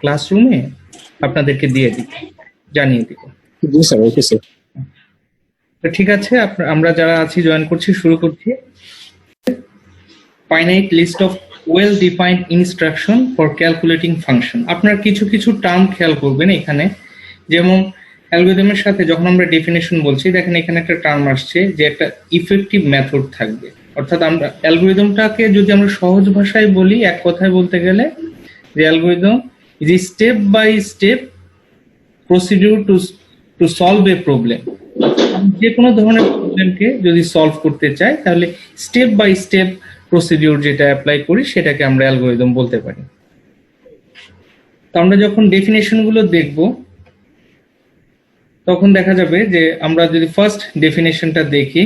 ক্লাসরুমে আপনাদেরকে জানিয়ে দিব। জি স্যার, ওকে স্যার। তো ঠিক আছে, আমরা যারা আছি জয়েন করছি, শুরু করছি। Finite list of well defined instruction for calculating function. আপনারা কিছু কিছু টার্ম খেয়াল করবেন এখানে, যেমন অ্যালগরিদমের সাথে যখন আমরা ডেফিনেশন বলছি, দেখেন এখানে একটা টার্ম আসছে যে একটা ইফেক্টিভ মেথড থাকবে। অর্থাৎ আমরা অ্যালগরিদমটাকে যদি আমরা সহজ ভাষায় বলি, এক কথায় বলতে গেলে যে algorithm is step by step procedure to solve a problem. যে কোনো ধরনের প্রবলেমকে যদি সলভ করতে চাই তাহলে স্টেপ বাই স্টেপ প্রসিডিউর যেটা অ্যাপ্লাই করি সেটাকে আমরা অ্যালগরিদম বলতে পারি। তো আমরা যখন ডেফিনেশন গুলো দেখব তখন দেখা যাবে যে আমরা যদি ফার্স্ট ডেফিনেশনটা দেখি,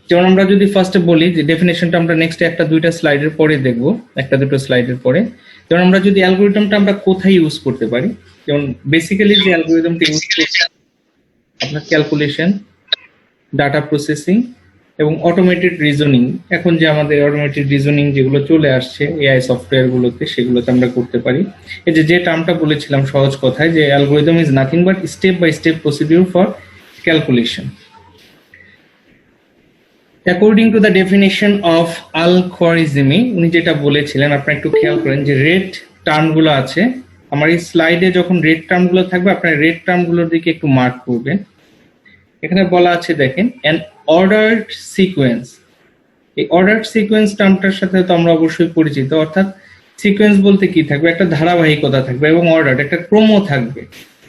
যেমন আমরা যদি ফার্স্টে বলি যে ডেফিনেশনটা আমরা নেক্সট একটা দুইটা স্লাইডের পরে দেখব, একটা দুটো স্লাইডের পরে। যেমন আমরা যদি অ্যালগরিদমটা আমরা কোথায় ইউজ করতে পারি, যেমন বেসিক্যালি যে অ্যালগরিদমটা ইউজ করতে আপনার ক্যালকুলেশন, ডাটা প্রসেসিং এবং অটোমেটেড রিজনিং। এখন যে আমাদের অটোমেটেড রিজনিং যেগুলো চলে আসছে এআই সফটওয়্যার গুলোতে, সেগুলোতে আমরা করতে পারি। এই যে টার্মটা বলেছিলাম সহজ কথায়, যে algorithm is nothing but step by step procedure for calculation. According to the definition of Al Khwarizmi, উনি যেটা বলেছিলেন, আপনারা একটু খেয়াল করেন যে রেড টার্মগুলো আছে আমার এই স্লাইডে, যখন রেড টার্মগুলো থাকবে আপনারা রেড টার্মগুলোর দিকে একটু মার্ক করবেন। এখানে বলা আছে দেখেন অ্যান অর্ডার্ড সিকোয়েন্স। এই অর্ডার্ড সিকোয়েন্স টার্মটার সাথে তো আমরা অবশ্যই পরিচিত, অর্থাৎ সিকোয়েন্স বলতে কি থাকবে, একটা ধারাবাহিকতা থাকবে এবং অর্ডার একটা ক্রম থাকবে।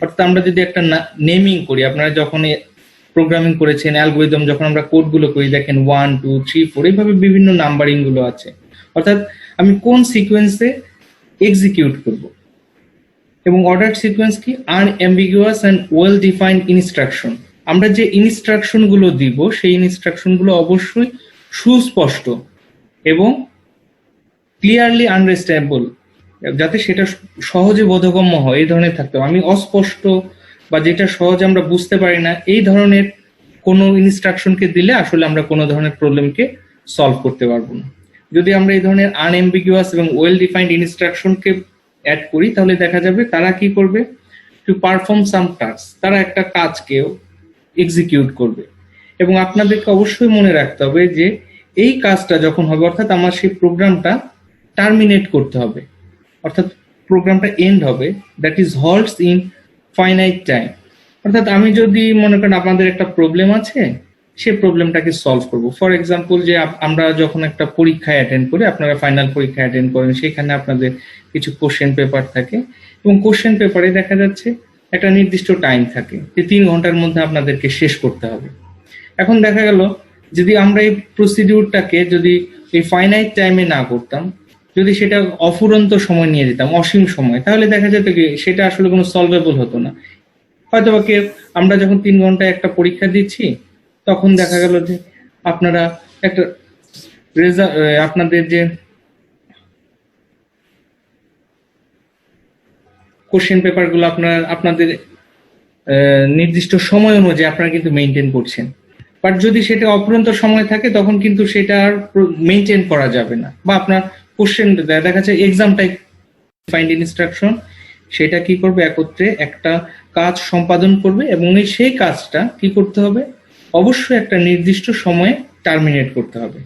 অর্থাৎ আমরা যদি একটা নেমিং করি, আপনারা যখন প্রোগ্রামিং করেছেন অ্যালগরিদম, যখন আমরা কোডগুলো করি দেখেন 1 2 3 4 এইভাবে বিভিন্ন নাম্বারিং গুলো আছে। অর্থাৎ আমি কোন সিকোয়েন্সে এক্সিকিউট করব। এবং অর্ডার সিকোয়েন্স কি, আনএম্বিগুয়াস এন্ড ওয়েল ডিফাইন্ড ইনস্ট্রাকশন। আমরা যে ইনস্ট্রাকশন গুলো দিব সেই ইনস্ট্রাকশন গুলো অবশ্যই সুস্পষ্ট এবং ক্লিয়ারলি আন্ডারস্ট্যান্ডেবল, যাতে সেটা সহজে বোধগম্য হয় এই ধরনের থাকতে হবে। আমি অস্পষ্ট বা যেটা সহজে আমরা বুঝতে পারি না এই ধরনের কোনো ইনস্ট্রাকশনকে দিলে আসলে আমরা কোনো ধরনের প্রবলেমকে সলভ করতে পারবো না। যদি আমরা এই ধরনের আনএম্বিগুয়াস এবং ওয়েল ডিফাইন্ড ইনস্ট্রাকশনকে অ্যাড করি তাহলে দেখা যাবে তারা কি করবে, টু পারফর্ম সাম টাস্ক, তারা একটা কাজকে এক্সিকিউট করবে। এবং আপনাদেরকে অবশ্যই মনে রাখতে হবে যে এই কাজটা যখন হবে, অর্থাৎ আমার সেই প্রোগ্রামটা টার্মিনেট করতে হবে, অর্থাৎ প্রোগ্রামটা এন্ড হবে, that is halts in finite time. অর্থাৎ আমি যদি মনে করেন আপনাদের একটা প্রবলেম আছে, সেই প্রবলেমটাকে সলভ করব। ফর এক্সাম্পল, যে আমরা যখন একটা পরীক্ষায় অ্যাটেন্ড করি, আপনারা ফাইনাল পরীক্ষা অ্যাটেন্ড করেন, সেখানে আপনাদের কিছু কোশ্চেন পেপার থাকে এবং কোশ্চেন পেপারে দেখা যাচ্ছে একটা নির্দিষ্ট টাইম থাকে যে 3 ঘন্টার মধ্যে আপনাদেরকে শেষ করতে হবে। এখন দেখা গেল যদি আমরা এই প্রসিডিউরটাকে যদি এই ফাইনাইট টাইমে না করতাম, যদি সেটা অফুরন্ত সময় নিয়ে যেতাম, অসীম সময়, তাহলে দেখা যেত কি সেটা আসলে কোনো সলভেবল হতো না। হয়তো বা আমরা যখন 3 ঘন্টায় একটা পরীক্ষা দিচ্ছি, তখন দেখা গেল যে আপনারা একটা আপনাদের যে কোশ্চেন পেপার গুলো আপনাদের নির্দিষ্ট সময় অনুযায়ী আপনারা কিন্তু মেনটেন করছেন। বাট যদি সেটা অফুরন্ত সময় থাকে তখন কিন্তু সেটা আর মেনটেন করা যাবে না, বা আপনার কোশ্চেন দেখা যাচ্ছে এক্সাম টাইপ ফাইন্ড ইনস্ট্রাকশন, সেটা কি করবে, একত্রে একটা কাজ সম্পাদন করবে এবং সেই কাজটা কি করতে হবে, অবশ্যই একটা নির্দিষ্ট সময়ে টার্মিনেট করতে হবে।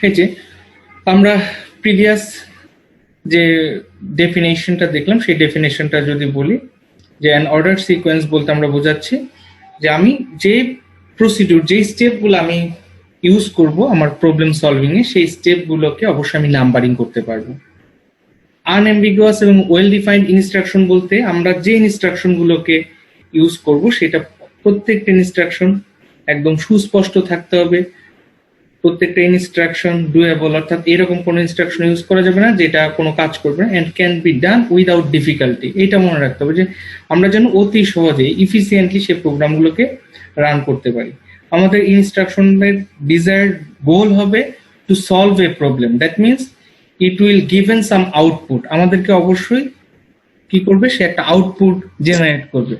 এই যে আমরা প্রিভিয়াস যে ডেফিনেশনটা দেখলাম, সেই ডেফিনেশনটা যদি বলি, যে অ্যান অর্ডার সিকোয়েন্স বলতে আমরা বোঝাচ্ছি যে আমি যে প্রসিডিউর, যে স্টেপগুলো আমি ইউজ করব আমার প্রবলেম সলভিং এ, সেই স্টেপগুলোকে অবশ্যই আমি নাম্বারিং করতে পারবো। আনএম্বিগুয়াস এবং ওয়েল ডিফাইন্ড ইনস্ট্রাকশন বলতে আমরা যে ইনস্ট্রাকশন গুলোকে ইউজ করব সেটা প্রত্যেকটা ইনস্ট্রাকশন একদম সুস্পষ্ট থাকতে হবে, প্রত্যেকটা ইনস্ট্রাকশন ডুয়েবল, অর্থাৎ এরকম কোনো ইনস্ট্রাকশন ইউজ করা যাবে না যেটা কোনো কাজ করবে না, and can be done without difficulty. এটা মনে রাখতে হবে যে আমরা যেন অতি সহজে ইফিসিয়েন্টলি সেই প্রোগ্রামগুলোকে রান করতে পারি। আমাদের ইনস্ট্রাকশনের ডিজায়ার্ড গোল হবে two solve a problem, that means it will given some output. আমাদেরকে অবশ্যই কি করবে, সে একটা আউটপুট জেনারেট করবে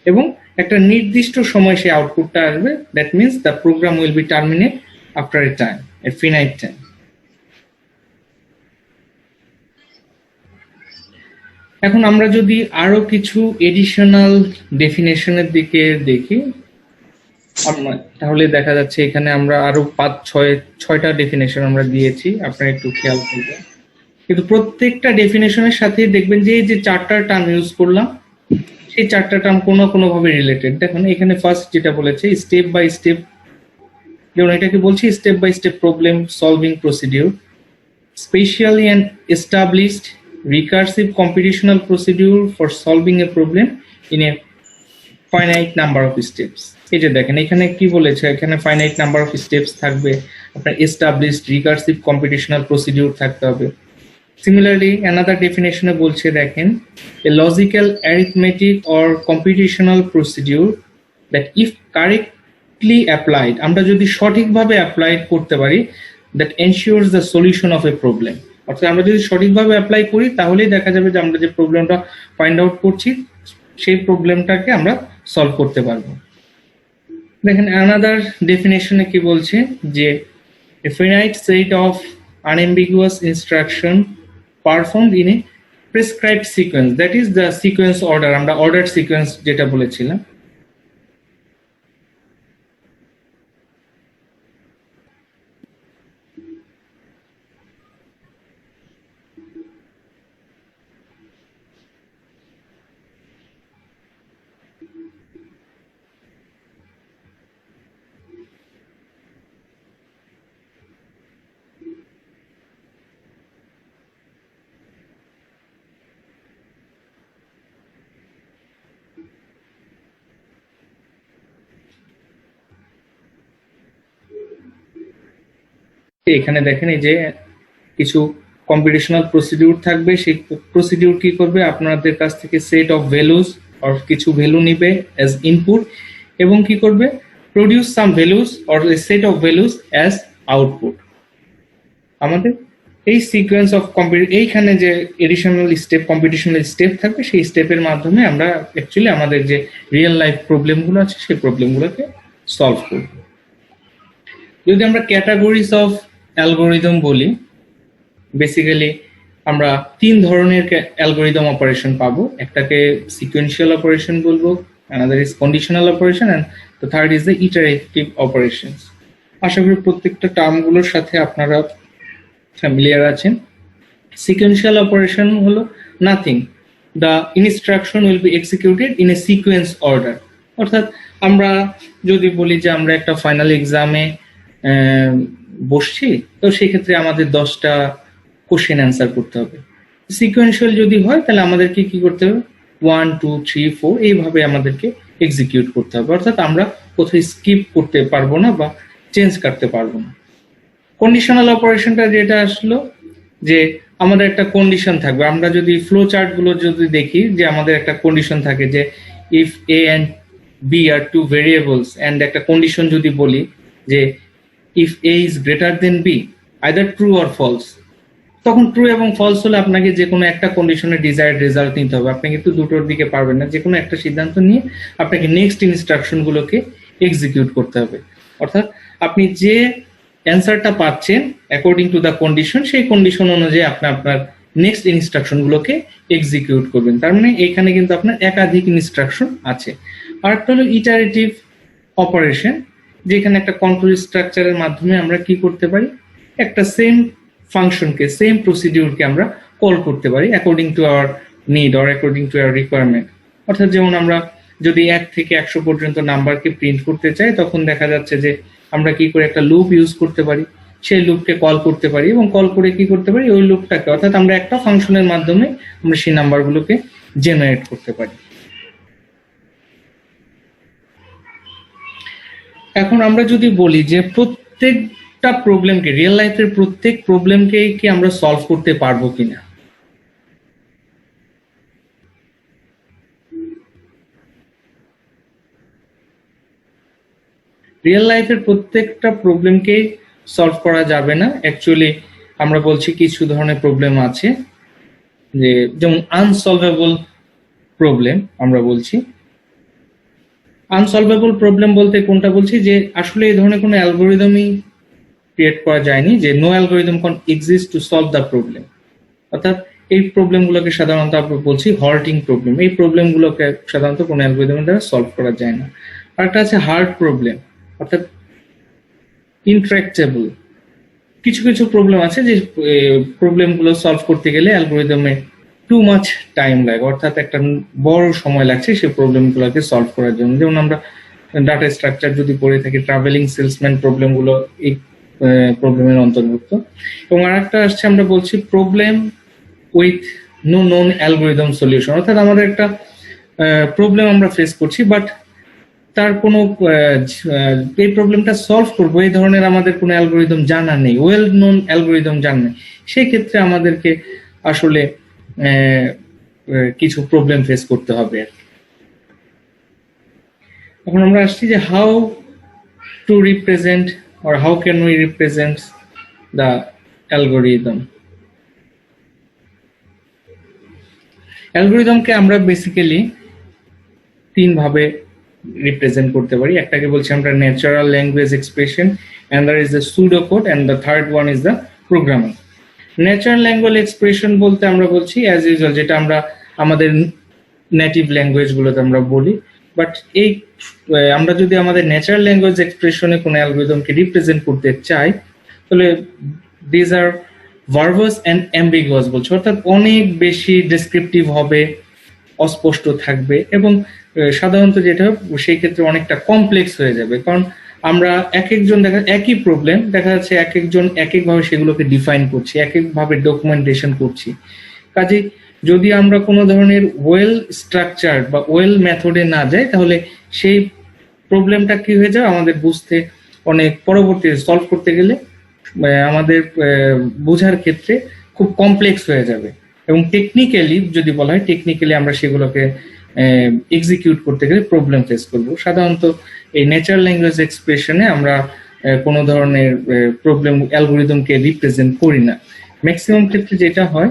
এবং একটা নির্দিষ্ট সময় সেই আউটপুটটা আসবে, that means the program will be terminate after a time, a finite time. এখন আমরা যদি আরো কিছু এডিশনাল ডেফিনেশনের দিকে দেখি তাহলে দেখা যাচ্ছে এখানে আমরা আরো 5-6টা ডেফিনেশন আমরা দিয়েছি, আপনারা একটু খেয়াল করবেন। কিন্তু প্রত্যেকটা ডেফিনেশনের সাথে দেখবেন যে এই যে 4টা টার্ম ইউজ করলাম সেই 4টা টার্ম কোনো ভাবে রিলেটেড। দেখুন এখানে ফার্স্ট যেটা বলেছে স্টেপ বাই স্টেপ, যেমন এটাকে বলছি step by step problem solving procedure, specially an established recursive computational procedure for solving a problem in a finite number of steps. এই যে দেখেন এখানে কি বলেছে, এখানে finite number of steps থাকবে, আপনার established recursive computational procedure থাকতে হবে। Similarly, another definition এ বলছে দেখেন a logical arithmetic or computational procedure that if correctly applied, আমরা যদি সঠিকভাবে অ্যাপ্লাই করতে পারি, that ensures the solution of a problem. অর্থাৎ আমরা যদি সঠিকভাবে অ্যাপ্লাই করি তাহলেই দেখা যাবে যে আমরা যে প্রবলেমটা ফাইন্ড আউট করছি সেই প্রবলেমটাকে আমরা সলভ করতে পারবো। দেখেন অ্যানাদার ডেফিনেশনে কি বলছে যে a finite set of unambiguous instruction performed in a prescribed sequence, that is the sequence order, আমরা ordered sequence যেটা বলেছিলাম। এখানে দেখেন এই যে কিছু কম্পিটিশনাল প্রসিডিউর থাকবে, সেই প্রসিডিউর কি করবে আপনাদের কাছ থেকে সেট অফ ভ্যালুজ অর কিছু ভ্যালু নিবে অ্যাজ ইনপুট এবং কি করবে produce some values or a set of values as output. আমাদের এই সিকোয়েন্স অফ এইখানে যে এডিশনাল স্টেপ কম্পিটিশনাল স্টেপ থাকবে সেই স্টেপের মাধ্যমে আমরা অ্যাকচুয়ালি আমাদের যে রিয়েল লাইফ প্রবলেমগুলো আছে সেই প্রবলেমগুলোকে সলভ করব। যদি আমরা ক্যাটাগরিজ অফ অ্যালগোরিদম বলি, বেসিক্যালি আমরা 3 ধরনের অ্যালগোরিদম অপারেশন পাবো। একটাকে সিকোয়েন্সিয়াল অপারেশন বলবো, another is conditional operation and the third is the iterative operations. আশা করি প্রত্যেকটা টার্মগুলোর সাথে আপনারা ফ্যামিলিয়ার আছেন। সিকোয়েন্সিয়াল অপারেশন হলো nothing, the instruction will be executed in a sequence order। অর্থাৎ আমরা যদি বলি যে আমরা একটা ফাইনাল এক্সামে বসছি, তো সেই ক্ষেত্রে আমাদের 10টা কোশ্চেন অ্যান্সার করতে হবে। সিকোয়েন্সিয়াল যদি হয় তাহলে আমাদেরকে কি করতে হবে 1 2 3 4 এইভাবে আমাদেরকে এক্সিকিউট করতে হবে, অর্থাৎ আমরা কোথাও স্কিপ করতে পারবো না বা চেঞ্জ করতে পারবো না। কন্ডিশনাল অপারেশনটা যেটা আসলো যে আমাদের একটা কন্ডিশন থাকবে, আমরা যদি ফ্লো চার্ট গুলো যদি দেখি যে আমাদের একটা কন্ডিশন থাকে যে if a and b are 2 variables and একটা কন্ডিশন যদি বলি যে if a is greater than b either true or false, তখন ট্রু এবং ফলস হলে আপনাকে যে কোনো একটা কন্ডিশনে ডিজায়ার্ড রেজাল্ট নিতে হবে। আপনি কিন্তু দুটোর দিকে পারবেন না, যে কোনো একটা সিদ্ধান্ত নিয়ে আপনাকে নেক্সট ইনস্ট্রাকশন গুলোকে এক্সিকিউট করতে হবে। অর্থাৎ আপনি যে অ্যান্সারটা পাচ্ছেন অ্যাকর্ডিং টু দ্য কন্ডিশন, সেই কন্ডিশন অনুযায়ী আপনি আপনার নেক্সট ইনস্ট্রাকশন গুলোকে এক্সিকিউট করবেন। তার মানে এখানে কিন্তু আপনার একাধিক ইনস্ট্রাকশন আছে। আর একটা হলো ইটারেটিভ অপারেশন, যেখানে একটা কন্ট্রোল স্ট্রাকচারের মাধ্যমে আমরা কি করতে পারি, একটা সেম ফাংশনকে সেম প্রসিডিউরকে আমরা কল করতে পারি according to our need or according to our requirement. অর্থাৎ যেমন আমরা যদি 1 থেকে 100 পর্যন্ত নাম্বারকে প্রিন্ট করতে চাই, তখন দেখা যাচ্ছে যে আমরা কি করে একটা লুপ ইউজ করতে পারি, সেই লুপকে কল করতে পারি এবং কল করে কি করতে পারি ওই লুপটাকে, অর্থাৎ আমরা একটা ফাংশনের মাধ্যমে আমরা সেই নাম্বারগুলোকে জেনারেট করতে পারি। এখন আমরা যদি বলি যে প্রত্যেকটা প্রবলেমকে, রিয়েল লাইফের প্রত্যেক প্রবলেমকে কি আমরা সলভ করতে পারবো কিনা, রিয়েল লাইফের প্রত্যেকটা প্রবলেমকে সলভ করা যাবে না। অ্যাকচুয়ালি আমরা বলছি কিছু ধরনের প্রবলেম আছে, যে যেমন আনসলভেবল প্রবলেম আমরা বলছি। আনসলভেবল প্রবলেম বলতে কোনটা বলছি, যে আসলে এই ধরনের কোনো অ্যালগোরিদমই ক্রিয়েট করা যায়নি, যে no algorithm can exist to solve the problem. অর্থাৎ এই প্রবলেমগুলোকে সাধারণত আমরা বলছি হল্টিং প্রবলেম। এই প্রবলেমগুলোকে সাধারণত কোনো অ্যালগরিদমের দ্বারা সলভ করা যায় না। আরেকটা আছে হার্ড প্রবলেম, অর্থাৎ ইনট্রাক্টেবল। কিছু কিছু প্রবলেম আছে যে প্রবলেমগুলো সলভ করতে গেলে অ্যালগরিদমে টু মাচ টাইম লাগে, অর্থাৎ একটা বড় সময় লাগছে সেই প্রবলেমগুলোকে সলভ করার জন্য। যেমন আমরা ডাটা স্ট্রাকচার যদি পড়ে থাকি, ট্রাভেলিং সেলসম্যান প্রবলেমগুলো এই প্রবলেমের অন্তর্ভুক্ত। এবং আরেকটা আসছে আমরা বলছি problem with no known algorithm solution, অর্থাৎ আমাদের একটা প্রবলেম আমরা ফেস করছি বাট তার কোনো এই প্রবলেমটা সলভ করবো এই ধরনের আমাদের কোনো অ্যালগরিদম জানা নেই, ওয়েল নোন অ্যালগরিদম জানা নেই। সেই ক্ষেত্রে আমাদেরকে আসলে কিছু প্রবলেম ফেস করতে হবে। এখন আমরা আসছি যে how to represent or how can we represent the algorithm. অ্যালগরিদমকে আমরা বেসিক্যালি তিন ভাবে রিপ্রেজেন্ট করতে পারি। একটাকে বলছি আমরা natural language expression, another is the pseudo code, and the third one is the programming. Natural language expression বলতে আমরা বলছি অ্যাজ ইউজুয়াল যেটা আমরা আমাদের নেটিভ ল্যাঙ্গুয়েজ গুলোতে আমরা বলি, বাট এই আমরা যদি আমাদের ন্যাচারাল ল্যাঙ্গুয়েজ এক্সপ্রেশনে কোনো অ্যালগরিদমকে রিপ্রেজেন্ট করতে চাই তাহলে দিজ আর ভার্বাস অ্যান্ড অ্যাম্বিগুয়াস বলছে, অর্থাৎ অনেক বেশি ডেসক্রিপটিভ হবে, অস্পষ্ট থাকবে এবং সাধারণত যেটা সেই ক্ষেত্রে অনেকটা কমপ্লেক্স হয়ে যাবে। কারণ আমরা এক একজন একই প্রবলেম দেখা যাচ্ছে এক একজন এক একভাবে সেগুলোকে ডিফাইন করছি, এক একভাবে ডকুমেন্টেশন করছি। কাজে যদি আমরা কোনো ধরনের ওয়েল স্ট্রাকচার বা ওয়েল মেথডে না যাই তাহলে সেই প্রবলেমটা কি হয়ে যায় আমাদের বুঝতে অনেক পরবর্তী সলভ করতে গেলে আমাদের বোঝার ক্ষেত্রে খুব কমপ্লেক্স হয়ে যাবে। এবং টেকনিক্যালি যদি বলা হয় টেকনিক্যালি আমরা সেগুলোকে এক্সিকিউট করতে গেলে প্রবলেম ফেস করব। সাধারণত এই ন্যাচারাল ল্যাঙ্গুয়েজ এক্সপ্রেশনে আমরা কোনো ধরনের প্রবলেম অ্যালগরিদমকে রিপ্রেজেন্ট করি না। ম্যাক্সিমাম ক্ষেত্রে যেটা হয়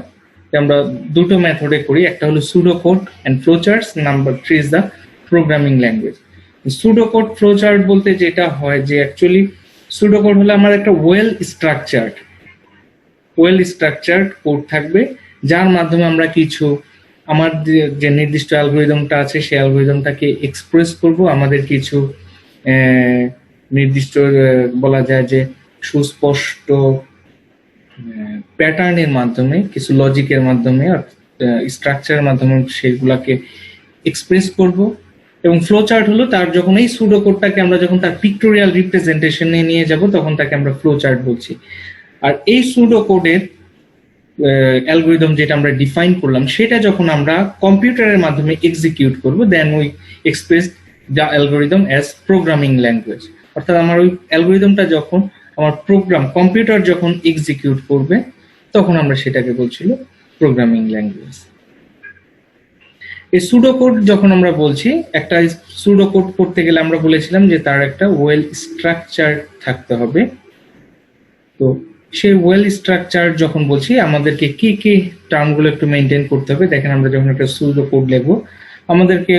আমরা দুটো মেথডে করি, একটা হলো pseudo code and flowcharts, number 3 is the programming language. Pseudo code flowchart বলতে যেটা হয় যে অ্যাকচুয়ালি সুডো কোড হলো আমার একটা ওয়েল স্ট্রাকচার্ড কোড থাকবে যার মাধ্যমে আমরা কিছু আমার যে নির্দিষ্ট অ্যালগরিদমটা আছে সেই অ্যালগরিদমটাকে এক্সপ্রেস করব, আমাদের কিছু নির্দিষ্ট বলা যায় যে সুস্পষ্ট প্যাটার্নের মাধ্যমে, কিছু লজিকের মাধ্যমে, স্ট্রাকচারের মাধ্যমে সেগুলাকে এক্সপ্রেস করব। এবং ফ্লো চার্ট হলো তার যখন এই সুডো কোডটাকে আমরা যখন তার পিক্টোরিয়াল রিপ্রেজেন্টেশনে নিয়ে যাব তখন তাকে আমরা ফ্লো চার্ট বলছি। আর এই সুডো কোডের অ্যালগরিদম যেটা আমরা ডিফাইন করলাম সেটা যখন আমরা কম্পিউটারের মাধ্যমে এক্সিকিউট করব then we express the algorithm as programming language. অর্থাৎ আমার ওই অ্যালগরিদমটা যখন আমার প্রোগ্রাম কম্পিউটার যখন এক্সিকিউট করবে তখন আমরা সেটাকে বলছিল প্রোগ্রামিং ল্যাঙ্গুয়েজ। এই সুডো কোড যখন আমরা বলছি, একটা সুডো কোড করতে গেলে আমরা বলেছিলাম যে তার একটা ওয়েল স্ট্রাকচার থাকতে হবে। তো সেই ওয়েল স্ট্রাকচার যখন বলছি আমাদেরকে কি কি টার্মগুলো একটু মেনটেন করতে হবে। দেখেন আমরা যখন একটা সুডো কোড লিখবো আমাদেরকে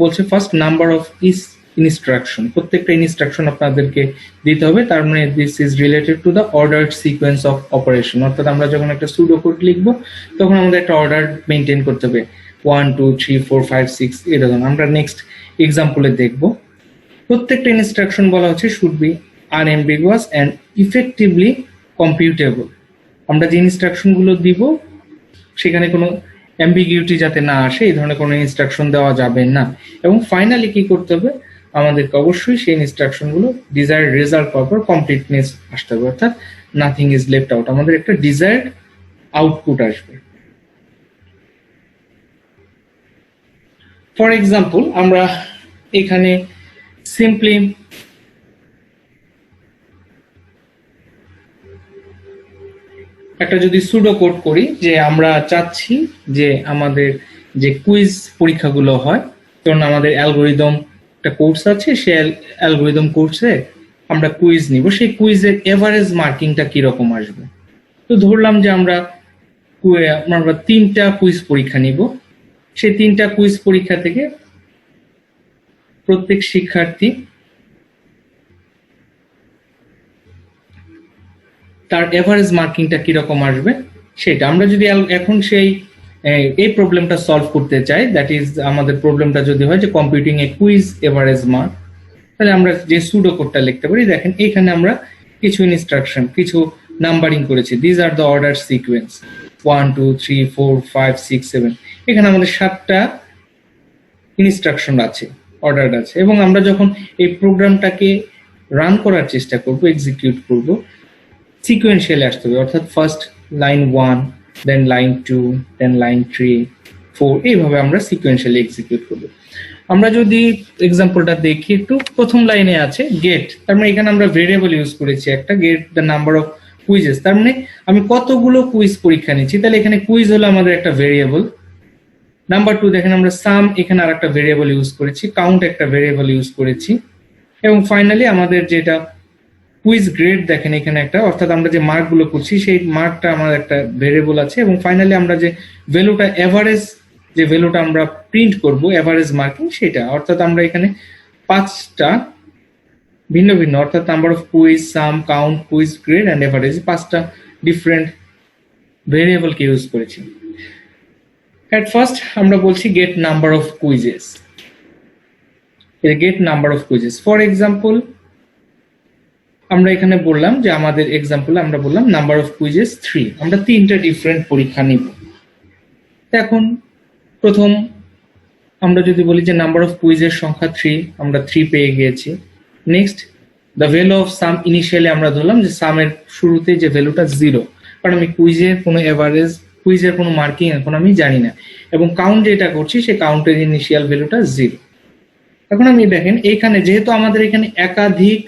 বলছে first number of is instruction, প্রত্যেকটা ইনস্ট্রাকশন আপনাদেরকে দিতে হবে, তার মানে this is related to the ordered sequence of operation. অর্থাৎ আমরা যখন একটা সুডো কোড লিখবো তখন আমাদের একটা অর্ডার মেনটেন করতে হবে, 1 2 3 4 5 6 এরকম। আমরা নেক্সট এক্সাম্পলে দেখবো প্রত্যেকটা ইনস্ট্রাকশন বলা হচ্ছে should be আনএম্বিগুয়াস and effectively computable. আমরা যে ইনস্ট্রাকশন গুলো দিব সেখানে কোনো অ্যাম্বিগিউটি যাতে না আসে এই ধরনের কোনো ইনস্ট্রাকশন দেওয়া যাবে না। এবং ফাইনালি কি করতে হবে আমাদেরকে অবশ্যই সেই ইনস্ট্রাকশন গুলো ডিজায়ার্ড রেজাল্ট পাওয়ার পর কমপ্লিটনেস আসতে হবে, অর্থাৎ নাথিং ইজ লেফট আউট, আমাদের একটা ডিজায়ার্ড আউটপুট আসবে। ফর এক্সাম্পল আমরা এখানে সিম্পলি একটা যদি সুডো কোড করি যে আমরা চাচ্ছি যে আমাদের যে কুইজ পরীক্ষাগুলো হয়, কারণ আমাদের অ্যালগরিদম একটা কোর্স আছে, সেই অ্যালগরিদম কোর্সে আমরা কুইজ নিব, সেই কুইজের এভারেজ মার্কিংটা কিরকম আসবে। তো ধরলাম যে আমরা 3টা কুইজ পরীক্ষা নিব, সেই 3টা কুইজ পরীক্ষা থেকে প্রত্যেক শিক্ষার্থী তার এভারেজ মার্কিংটা কিরকম আসবে সেটা আমরা যদি এখন সেই এই প্রবলেমটা সলভ করতে চাই, দ্যাট ইজ আমাদের প্রবলেমটা যদি হয় যে কম্পিউটিং এ কুইজ এভারেজ মার্ক, তাহলে আমরা যে সুডো কোডটা লিখতে পারি, দেখেন এখানে আমরা কিছু ইনস্ট্রাকশন, কিছু নাম্বারিং করেছি। This are the order sequence 1 2 3 4 5 6 7, এখানে আমাদের 7টা ইনস্ট্রাকশন আছে, অর্ডার আছে। এবং আমরা যখন এই প্রোগ্রামটাকে রান করার চেষ্টা করব, এক্সিকিউট করব, সিকোয়েন্সিয়ালি আসতে হবে, অর্থাৎ ফার্স্ট লাইন 1, দেন লাইন 2, দেন লাইন 3 4, এইভাবে আমরা সিকোয়েন্সিয়ালি এক্সিকিউট করব। আমরা যদি এক্সাম্পলটা দেখি একটু, প্রথম লাইনে আছে গেট, তার মানে এখানে আমরা ভেরিয়েবল ইউজ করেছি একটা, get the number of quizzes, তার মানে আমি কতগুলো কুইজ পরীক্ষা নিচ্ছি, তাহলে এখানে কুইজ হলো আমাদের একটা ভেরিয়েবল। নাম্বার 2 দেখেন আমরা সাম, এখানে আর একটা ভেরিয়েবল ইউজ করেছি, কাউন্ট একটা ভেরিয়েবল ইউজ করেছি, এবং ফাইনালি আমাদের যেটা কুইজ গ্রেড দেখেন এখানে একটা, অর্থাৎ আমরা যে মার্ক গুলো করছি সেই মার্কটা আমার একটা ভেরিয়েবল আছে, এবং ফাইনালি আমরা যে ভ্যালুটা এভারেজ, যে ভ্যালুটা আমরা প্রিন্ট করব এভারেজ মার্কিং, সেটা অর্থাৎ আমরা এখানে 5টা ভিন্ন ভিন্ন, অর্থাৎ number of quiz, sum, count, quiz grade and average, 5টা ডিফারেন্ট ভেরিয়েবলকে ইউজ করেছি। এট ফার্স্ট আমরা বলছি get number of quizzes, get number of quizzes. For example আমরা এখানে বললাম যে আমাদের এক্সাম্পলে আমরা বললাম নাম্বার অফ কুইজেস 3, আমরা 3টা ডিফারেন্ট পরীক্ষা নিব। এখন প্রথম আমরা যদি বলি যে নাম্বার অফ কুইজের সংখ্যা 3, আমরা 3 পেয়ে গিয়েছি। Next the value of some, initially আমরা ধরলাম যে সামের শুরুতে যে ভ্যালুটা 0, কারণ আমি কুইজের কোনো এভারেজ, কুইজের কোনো মার্কিং এখন আমি জানি না, এবং কাউন্ট যেটা করছি সেই কাউন্টের ইনিশিয়াল ভ্যালুটা 0। এখন আমি দেখেন এইখানে যেহেতু আমাদের এখানে একাধিক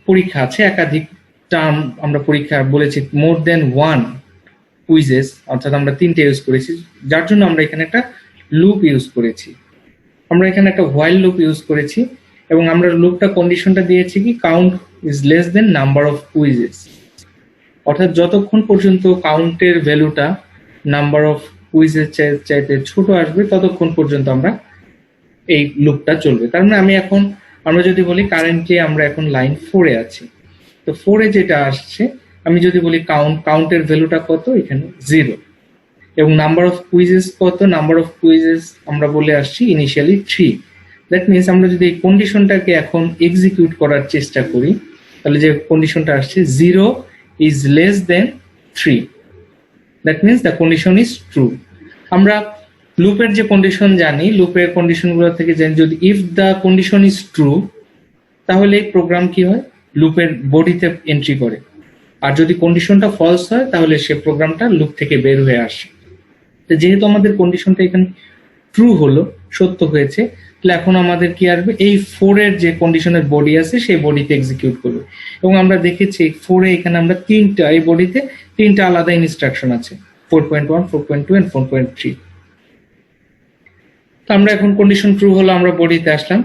পরীক্ষা আছে, একাধিক টার্ম আমরা পরীক্ষা বলেছি, মোর দেন 1 কুইজেস, অর্থাৎ আমরা 3টে ইউজ করেছি, যার জন্য আমরা এখানে একটা লুপ ইউজ করেছি, আমরা এখানে একটা হোয়াইল লুপ ইউজ করেছি, এবং আমরা লুপটা কন্ডিশনটা দিয়েছি কি count is less than number of quizzes, অর্থাৎ যতক্ষণ পর্যন্ত কাউন্টের ভ্যালুটা নাম্বার অফ কুইজের চাইতে ছোট আসবে ততক্ষণ পর্যন্ত আমরা এই লুপটা চলবে। তার মানে আমরা যদি বলি কারেন্টলি আমরা এখন লাইন 4 এ আছি, তো 4 এ যেটা আসছে, আমি যদি বলি কাউন্টের ভ্যালুটা কত, এখানে 0, এবং নাম্বার অফ কুইজেস কত, নাম্বার অফ কুইজেস আমরা বলে আসছি ইনিশিয়ালি 3। দ্যাট মিনস আমরা যদি এই কন্ডিশনটাকে এখন এক্সিকিউট করার চেষ্টা করি, তাহলে যে কন্ডিশনটা আসছে 0 is less than 3, that means the condition is true। আমরা লুপের যে কন্ডিশন জানি, লুপের কন্ডিশনগুলো থেকে জানি যদি if the condition is true, তাহলে প্রোগ্রাম কি হয়, লুপের বডিতে এন্ট্রি করে, আর যদি কন্ডিশনটা ফলস হয় তাহলে সে প্রোগ্রামটা লুপ থেকে বের হয়ে আসে। তো যেহেতু আমাদের কন্ডিশনটা এখানে ট্রু হলো, সত্য হয়েছে, তাহলে এখন আমাদের কি আসবে, এই 4 এর যে কন্ডিশনের বডি আছে সেই বডিতে এক্সিকিউট করবে। এবং আমরা দেখেছি 4 এ এখানে আমরা এই বডিতে 3টা আলাদা ইনস্ট্রাকশন আছে, 4.1, 4.2 এন্ড 4.3। তো আমরা এখন কন্ডিশন ট্রু হলো, আমরা বডিতে আসলাম,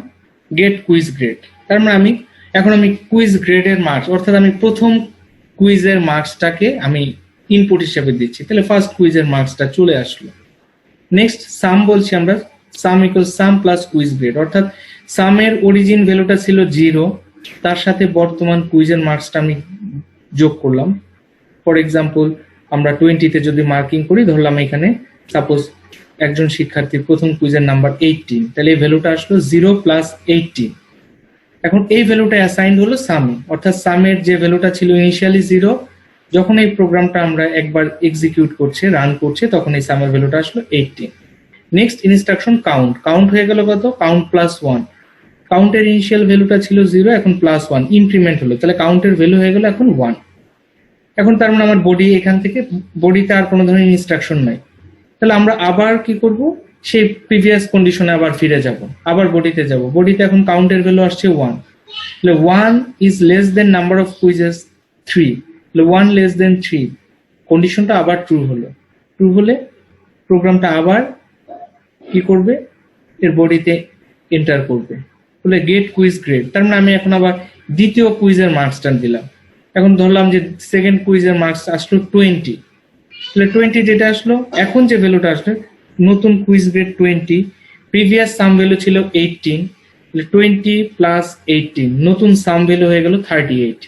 গেট কুইজ গ্রেড, তার মানে আমি কুইজ গ্রেডের মার্কস, অর্থাৎ আমি প্রথম কুইজের মার্কসটাকে আমি ইনপুট হিসেবে দিচ্ছি, তাহলে ফার্স্ট কুইজের মার্কসটা চলে আসলো। নেক্সট সাম বলছি আমরা, সাম ইকুয়াল সাম প্লাস কুইজ গ্রেড, অর্থাৎ সামের অরিজিন ভ্যালুটা ছিল 0, তার সাথে বর্তমান কুইজের মার্কসটা আমি যোগ করলাম। ফর এক্সাম্পল আমরা 20 তে যদি মার্কিং করি, ধরলাম এখানে সাপোজ একজন শিক্ষার্থীর প্রথম কুইজের নাম্বার 18, তাহলে এই ভ্যালুটা আসলো 0 প্লাস 18। এখন এই ভ্যালুটা অ্যাসাইন্ড হলো সামে, অর্থাৎ সামের যে ভ্যালুটা ছিল ইনিশিয়ালি 0, যখন এই প্রোগ্রামটা আমরা একবার এক্সিকিউট করছে, রান করছে, তখন এই সামের ভ্যালুটা আসলো 18। নেক্সট ইনস্ট্রাকশন কাউন্ট হয়ে গেল কত, কাউন্ট প্লাস 1, কাউন্টের ইনিশিয়াল ভ্যালুটা ছিল 0, এখন প্লাস 1 ইনক্রিমেন্ট হলো, তাহলে কাউন্টের ভ্যালু হয়ে গেল এখন 1। এখন তার মানে আমার বডি, এখান থেকে বডিতে আর কোনো ধরনের ইনস্ট্রাকশন নাই, তাহলে আমরা আবার কি করব, সেই প্রিভিয়াস কন্ডিশনে আবার ফিরে যাব, আবার বডিতে যাব, বডিতে এখন কাউন্টের ভ্যালু আসছে 1, তাহলে 1 is less than number of quizzes 3, তাহলে 1 লেস দেন 3, কন্ডিশনটা আবার ট্রু হলো। ট্রু হলে প্রোগ্রামটা আবার কি করবে, এর বডিতে এন্টার করবে, বলে গেট কুইজ গ্রেড, তার মানে আমি এখন আবার দ্বিতীয় কুইজের মার্কসটা দিলাম। এখন ধরলাম যে সেকেন্ড কুইজের মার্কস আসলো 20, তাহলে 20 যেটা আসলো, এখন যে ভ্যালুটা আসলো নতুন কুইজ গ্রেড 20, প্রিভিয়াস সাম ভ্যালু ছিল 18, তাহলে 20 প্লাস 18, নতুন সাম ভ্যালু হয়ে গেল 38।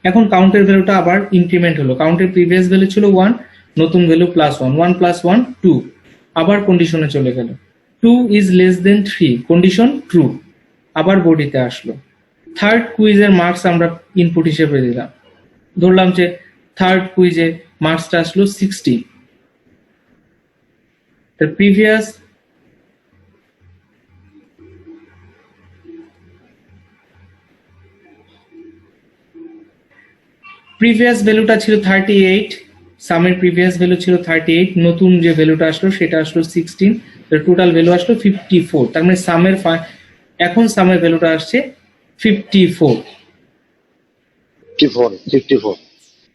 এখন কাউন্টের ভ্যালুটা আবার ইনক্রিমেন্ট হলো, কাউন্টের প্রিভিয়াস ভ্যালু ছিল 1, নতুন ভ্যালু +1, 1 + 1 2, আবার কন্ডিশনে চলে গেল 2 is less than 3, condition true, আবার বডিতে আসলো। থার্ড কুইজের মার্কস আমরা ইনপুট হিসেবে দিলাম, ধরলাম যে থার্ড কুইজে মার্কসটা আসলো 60, the প্রিভিয়াস ভ্যালুটা ছিল 38, সামের প্রিভিয়াস ভ্যালু ছিল 38, নতুন যে ভ্যালুটা আসলো সেটা আসলো 16, টোটাল ভ্যালু আসলো 54, তার মানে সামের এখন সামের ভ্যালুটা আসছে 54।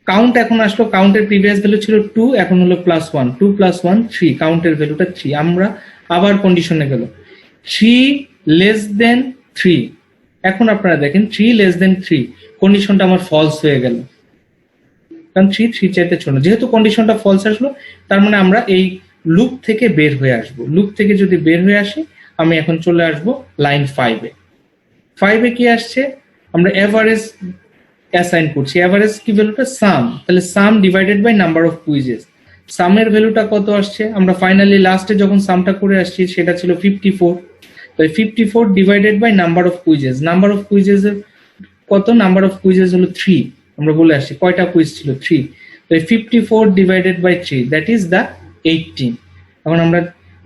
কাউন্ট এখন আসলো, কাউন্টের প্রিভিয়াস ভ্যালু ছিল 2, এখন হলো +1, 2 + 1 3, কাউন্টের ভ্যালুটা 3, আমরা আবার কন্ডিশনে গেল 3 লেস দেন 3, এখন আপনারা দেখেন 3 লেস দেন 3, কন্ডিশনটা আমার ফলস হয়ে গেল, কারণ 3 চাইতে ছোট, যেহেতু কন্ডিশনটা ফলস আসলো তার মানে আমরা এই লুপ থেকে বের হয়ে আসব। লুপ থেকে যদি বের হয়ে আসি আমি এখন চলে আসব লাইন 5-এ। 5-এ কি আসছে, আমরা এভারেজ অ্যাসাইন করছি, এভারেজ কি ভ্যালুটা সাম, তাহলে sum divided by number of quizzes, সামের ভ্যালুটা কত আসছে, আমরা ফাইনালি লাস্টে যখন সামটা করে আসছি সেটা ছিল 54, তাই 54 divided by number of quizzes, number of quizzes কত, নাম্বার অফ কুইজেস হলো 3, আমরা বলে আসছি কয়টা কুইজ ছিল 3, তো 54 divided by 3 that is the 18। এখন আমরা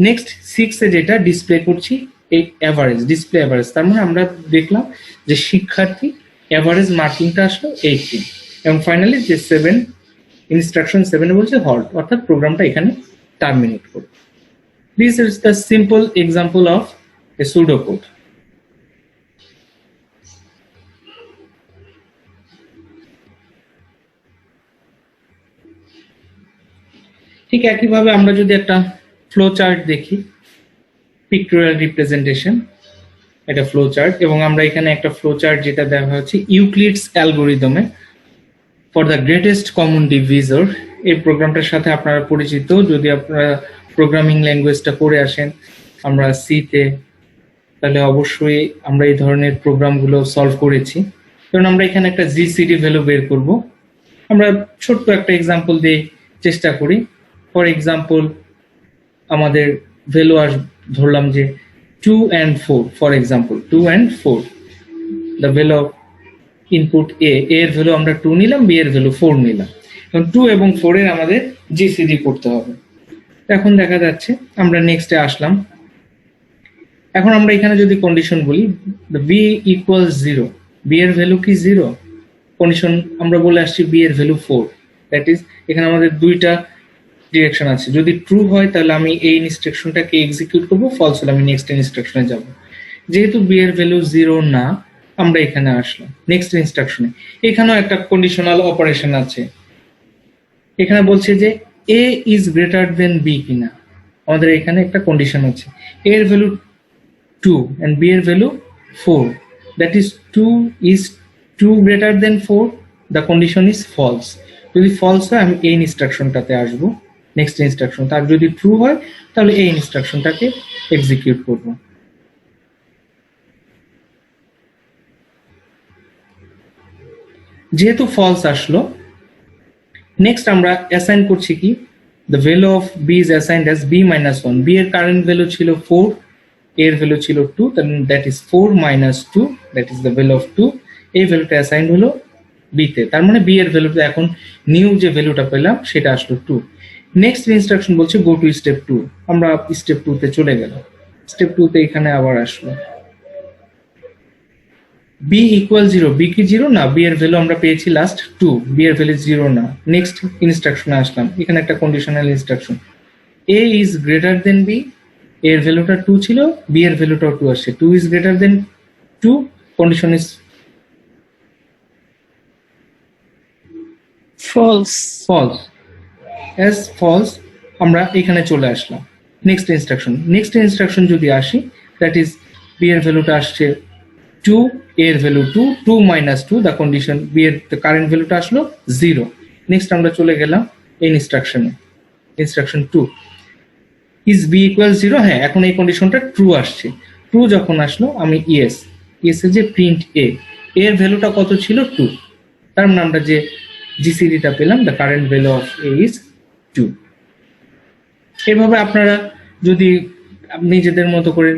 নেক্সট 6-এ যেটা ডিসপ্লে করছি এই এভারেজ, ডিসপ্লে এভারেজ, তার মানে আমরা দেখলাম যে শিক্ষার্থী এভারেজ মার্কিংটা আসলো 18, এবং ফাইনালি যে 7 ইনস্ট্রাকশন 7-এ বলছে হল্ট, অর্থাৎ প্রোগ্রামটা এখানে টার্মিনেট করবে। This is the simple example of A pseudo code. ঠিক একইভাবে আমরা যদি একটা ফ্লো চার্ট দেখি, পিক্টোরিয়াল রিপ্রেজেন্টেশন, এটা ফ্লো চার্ট, এবং আমরা এখানে একটা ফ্লো চার্ট যেটা দেখা হচ্ছে ইউক্লিডস অ্যালগরিদমে for the greatest common divisor, এই প্রোগ্রামটার সাথে আপনারা পরিচিত যদি আপনারা প্রোগ্রামিং ল্যাঙ্গুয়েজটা করে আসেন আমরা সিতে, তাহলে অবশ্যই আমরা এই ধরনের প্রোগ্রামগুলো সলভ করেছি। কারণ আমরা এখানে একটা জিসিডি ভ্যালু বের করব, আমরা ছোট্ট একটা এক্সাম্পল দিয়ে চেষ্টা করি। ফর এক্সাম্পল আমাদের ভ্যালু ধরলাম যে 2 and 4, for example 2 and 4, the value of input a এর ভ্যালু আমরা 2 নিলাম, বি এর ভ্যালু 4 নিলাম, এখন 2 এবং 4 এর আমাদের জিসিডি করতে হবে। এখন দেখা যাচ্ছে আমরা নেক্সটে আসলাম, এখন আমরা এখানে যদি কন্ডিশন বলি বি ইকুয়াল 0, বি এর ভ্যালু কি 0, কন্ডিশন আমরা বলে আসছি বি এর ভ্যালু 4, দ্যাট ইজ এখানে আমাদের দুইটা ডিরেকশন আছে, যদি ট্রু হয় তাহলে আমি এই ইনস্ট্রাকশনটাকে এক্সিকিউট করব, ফলস হলে আমি নেক্সট ইনস্ট্রাকশনে যাব। যেহেতু বি এর ভ্যালু 0 না, আমরা এখানে আসলাম নেক্সট ইনস্ট্রাকশনে, এখানেও একটা কন্ডিশনাল অপারেশন আছে, এখানে বলছে যে এ ইজ গ্রেটার দেন বি কিনা, আমাদের এখানে একটা কন্ডিশন আছে, এ এর ভ্যালু 2 and b এর value 4, that is 2 is 2 greater than 4, the condition is false, যদি false হয় আমি এই ইনস্ট্রাকশনটাতে আসব নেক্সট ইনস্ট্রাকশন, তার যদি ট্রু হয় তাহলে এই ইনস্ট্রাকশনটাকে এক্সিকিউট করব। যেহেতু ফলস আসলো, নেক্সট আমরা অ্যাসাইন করছি কি, the value of b is assigned as b minus 1, b এর কারেন্ট ভ্যালু ছিল 4, এর ভ্যালু ছিল 2, that is 4 minus 2, that is the value of 2, এই ভ্যালুটা অ্যাসাইন হলো b তে, তার মানে b এর ভ্যালুটা এখন নিউ যে ভ্যালুটা পেলাম সেটা আসলো 2। নেক্সট ইনস্ট্রাকশন বলছে গো টু স্টেপ 2, আমরা স্টেপ 2 তে চলে গেলাম, স্টেপ 2 তে এখানে আবার আসলো b ইকুয়াল 0, b কি 0 না, b এর ভ্যালু আমরা পেয়েছি লাস্ট 2, b এর ভ্যালু 0 না, নেক্সট ইনস্ট্রাকশনে আসলাম, এখানে একটা conditional instruction a is greater than b, এর ভ্যালুটা 2 ছিল, b এর ভ্যালুটাও 2 আসছে, 2 is greater than 2, condition is false. false, as false আমরা এখানে চলে আসলাম নেক্সট ইনস্ট্রাকশন যদি আসি, দ্যাট ইজ b এর ভ্যালুটা আসছে 2, এর value 2, 2 minus 2, the condition b এর কারেন্ট ভ্যালুটা আসলো 0। নেক্সট আমরা চলে গেলাম এই ইনস্ট্রাকশনে, ইনস্ট্রাকশন 2 is b equal 0, হ্যাঁ এখন এই কন্ডিশনটা ট্রু আসছে, ট্রু যখন আসলো আমি ইয়েস এর যে প্রিন্ট এর ভ্যালুটা কত ছিল 2, তার মানে আমরা যে জিসিডিটা পেলাম, the current value of A is 2। এভাবে আপনারা যদি নিজেদের মতো করে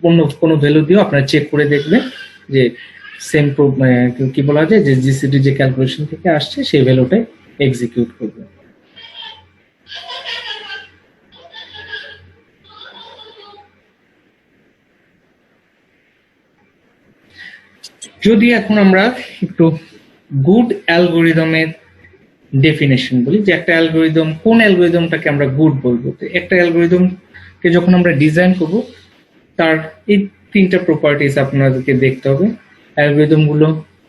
অন্য কোনো ভ্যালু দিয়েও আপনারা চেক করে দেখবেন যে সেম কি বলা যায় যে জিসিডি যে ক্যালকুলেশন থেকে আসছে সেই ভ্যালুটাই এক্সিকিউট করবে। যদি এখন আমরা একটু গুড অ্যালগোরিদমের ডেফিনেশন বলি, যে একটা অ্যালগোরিদম, কোন অ্যালগোরিদমটাকে আমরা গুড বলবো। তো একটা অ্যালগোরিদমকে যখন আমরা ডিজাইন করব তার এই তিনটা প্রপার্টিজ আপনাদেরকে দেখতে হবে। অ্যালগোরিদমগুলো